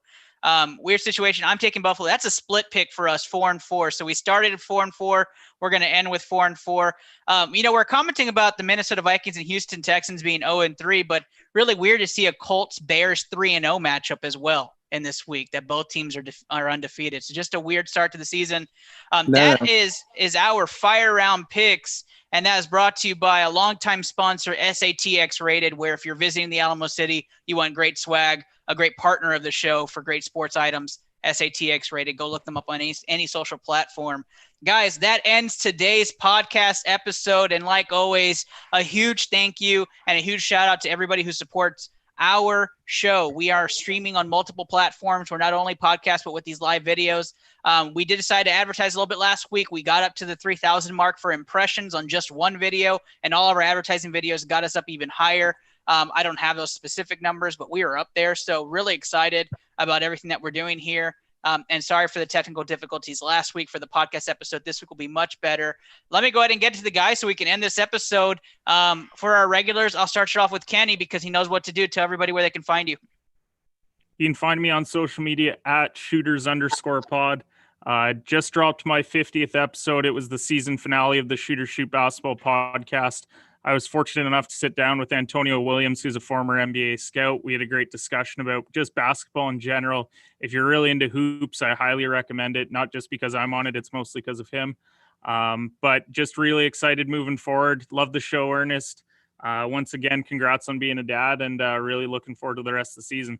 S1: weird situation. I'm taking Buffalo. That's a split pick for us, 4-4. So we started at 4-4. We're going to end with 4-4. We're commenting about the Minnesota Vikings and Houston Texans being 0-3, but really weird to see a Colts Bears 3-0 matchup as well in this week, that both teams are undefeated. So just a weird start to the season. That is our fire round picks. And that is brought to you by a longtime sponsor, SATX Rated, where if you're visiting the Alamo City, you want great swag, a great partner of the show for great sports items, SATX Rated. Go look them up on any social platform. Guys, that ends today's podcast episode. And like always, a huge thank you and a huge shout out to everybody who supports our show. We are streaming on multiple platforms. We're not only podcasts, but with these live videos. We did decide to advertise a little bit last week. We got up to the 3,000 mark for impressions on just one video, and all of our advertising videos got us up even higher. I don't have those specific numbers, but we are up there. So really excited about everything that we're doing here. And sorry for the technical difficulties last week for the podcast episode. This week will be much better. Let me go ahead and get to the guys so we can end this episode. For our regulars, I'll start you off with Kenny because he knows what to do. Tell everybody where they can find you.
S7: You can find me on social media at shooters_pod. Just dropped my 50th episode. It was the season finale of the Shooter Shoot Basketball podcast. I was fortunate enough to sit down with Antonio Williams, who's a former NBA scout. We had a great discussion about just basketball in general. If you're really into hoops, I highly recommend it, not just because I'm on it. It's mostly because of him. But just really excited moving forward. Love the show, Ernest. Once again, congrats on being a dad, and really looking forward to the rest of the season.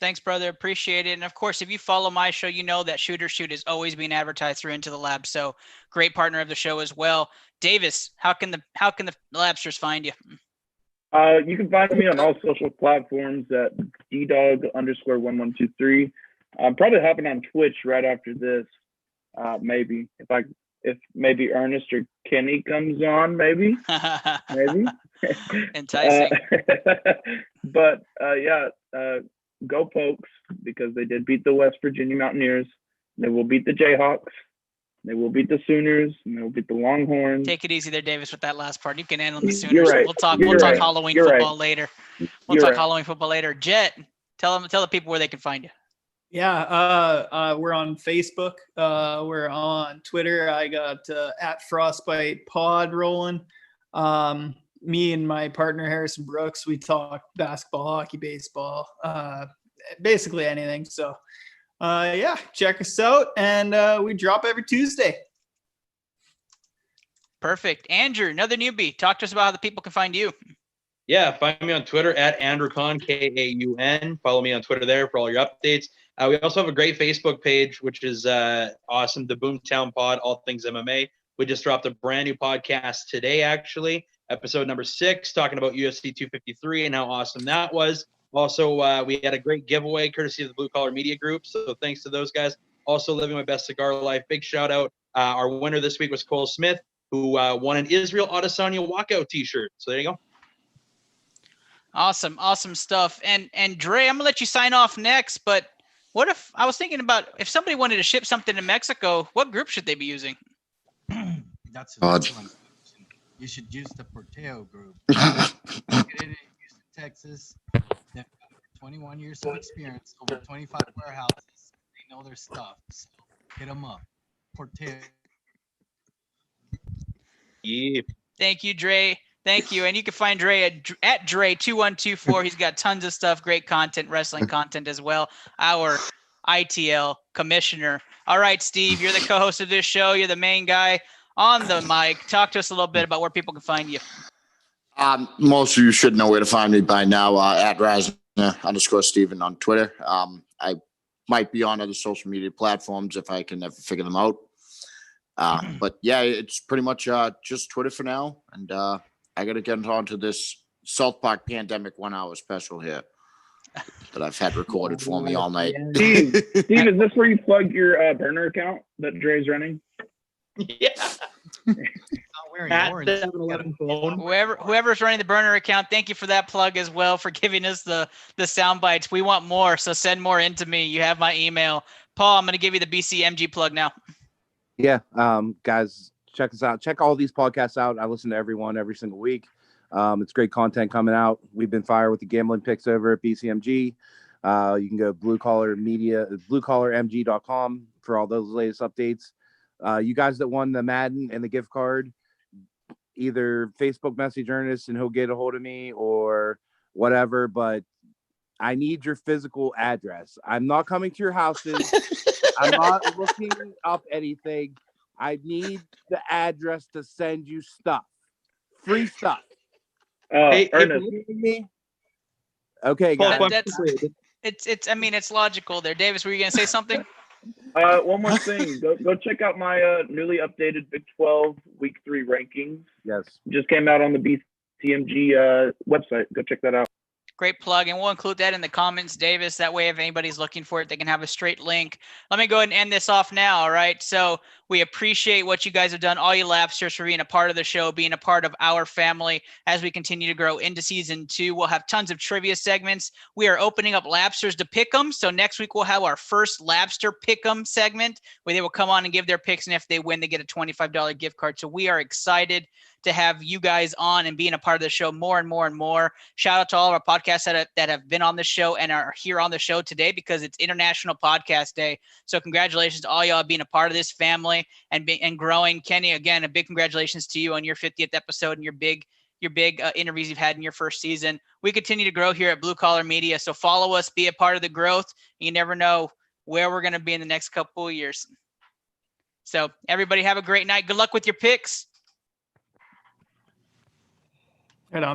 S1: Thanks, brother. Appreciate it. And of course, if you follow my show, you know that Shooter Shoot is always being advertised through Into the Lab. So great partner of the show as well. Davis, how can the Labsters find you?
S6: You can find me on all social platforms at ddog_1123. I'm probably hopping on Twitch right after this. Maybe if maybe Ernest or Kenny comes on, maybe.
S1: Enticing.
S6: But go Pokes, because they did beat the West Virginia Mountaineers. They will beat the Jayhawks. They will beat the Sooners, and they will beat the Longhorns.
S1: Take it easy there, Davis, with that last part. You can handle the Sooners.
S6: You're right.
S1: We'll talk Halloween football later. Halloween football later. Jet, tell the people where they can find you.
S5: Yeah, we're on Facebook. We're on Twitter. I got at Frostbite Pod rolling. Me and my partner Harrison Brooks, we talk basketball, hockey, baseball, basically anything. So check us out, and we drop every Tuesday.
S1: Perfect. Andrew, another newbie. Talk to us about how the people can find you.
S4: Yeah, find me on Twitter at AndrewCon, Kaun. Follow me on Twitter there for all your updates. We also have a great Facebook page, which is awesome, the Boomtown Pod, all things MMA. We just dropped a brand new podcast today, actually, episode number 6, talking about UFC 253 and how awesome that was. Also, we had a great giveaway courtesy of the Blue Collar Media Group, so thanks to those guys. Also, living my best cigar life. Big shout out. Our winner this week was Cole Smith, who won an Israel Adesanya walkout T-shirt. So there you go.
S1: Awesome stuff. And Dre, I'm gonna let you sign off next, but what if I was thinking about if somebody wanted to ship something to Mexico, what group should they be using?
S8: That's an excellent question. You should use the Porteo group. Located in Houston, Texas. They've got over 21 years of experience, over 25 warehouses. They know their stuff. So hit them up. Portero.
S4: Yeah.
S1: Thank you, Dre. Thank you. And you can find Dre at Dre2124. He's got tons of stuff, great content, wrestling content as well. Our ITL commissioner. All right, Steve, you're the co-host of this show. You're the main guy on the mic. Talk to us a little bit about where people can find you.
S3: Most of you should know where to find me by now. At Rasner_Steven on Twitter. I might be on other social media platforms if I can ever figure them out. But yeah, it's pretty much just Twitter for now. And I got to get onto this South Park Pandemic 1 hour special here that I've had recorded for me all night.
S6: Steve, is this where you plug your burner account that Dre's running?
S4: Yeah.
S8: Wearing orange.
S1: Whoever's running the burner account, thank you for that plug as well, for giving us the sound bites. We want more, so send more in to me. You have my email. Paul, I'm going to give you the BCMG plug now.
S2: Yeah, guys, check us out. Check all these podcasts out. I listen to everyone every single week. It's great content coming out. We've been fire with the gambling picks over at BCMG. You can go bluecollarmg.com for all those latest updates. You guys that won the Madden and the gift card, either Facebook message Ernest and he'll get a hold of me or whatever, but I need your physical address. I'm not coming to your houses. I'm not looking up anything. I need the address to send you stuff. Free stuff.
S6: Ernest.
S2: Me? Okay,
S4: Paul,
S2: guys.
S1: It's logical there. Davis, were you going to say something?
S6: One more thing. Go check out my newly updated Big 12 Week 3 rankings.
S2: Yes.
S6: Just came out on the BCMG website. Go check that out.
S1: Great plug, and we'll include that in the comments, Davis. That way, if anybody's looking for it, they can have a straight link. Let me go ahead and end this off now, all right? So we appreciate what you guys have done, all you Lapsters, for being a part of the show, being a part of our family as we continue to grow into season 2. We'll have tons of trivia segments. We are opening up Lapsters to pick 'em. So next week, we'll have our first Lapster pick 'em segment where they will come on and give their picks, and if they win, they get a $25 gift card. So we are excited to have you guys on and being a part of the show more and more and more. Shout out to all of our podcasts that have been on the show and are here on the show today because it's International Podcast Day. So congratulations to all y'all being a part of this family and growing. Kenny, again, a big congratulations to you on your 50th episode and your big interviews you've had in your first season. We continue to grow here at Blue Collar Media. So follow us, be a part of the growth. You never know where we're going to be in the next couple of years. So everybody have a great night. Good luck with your picks.
S5: Right on.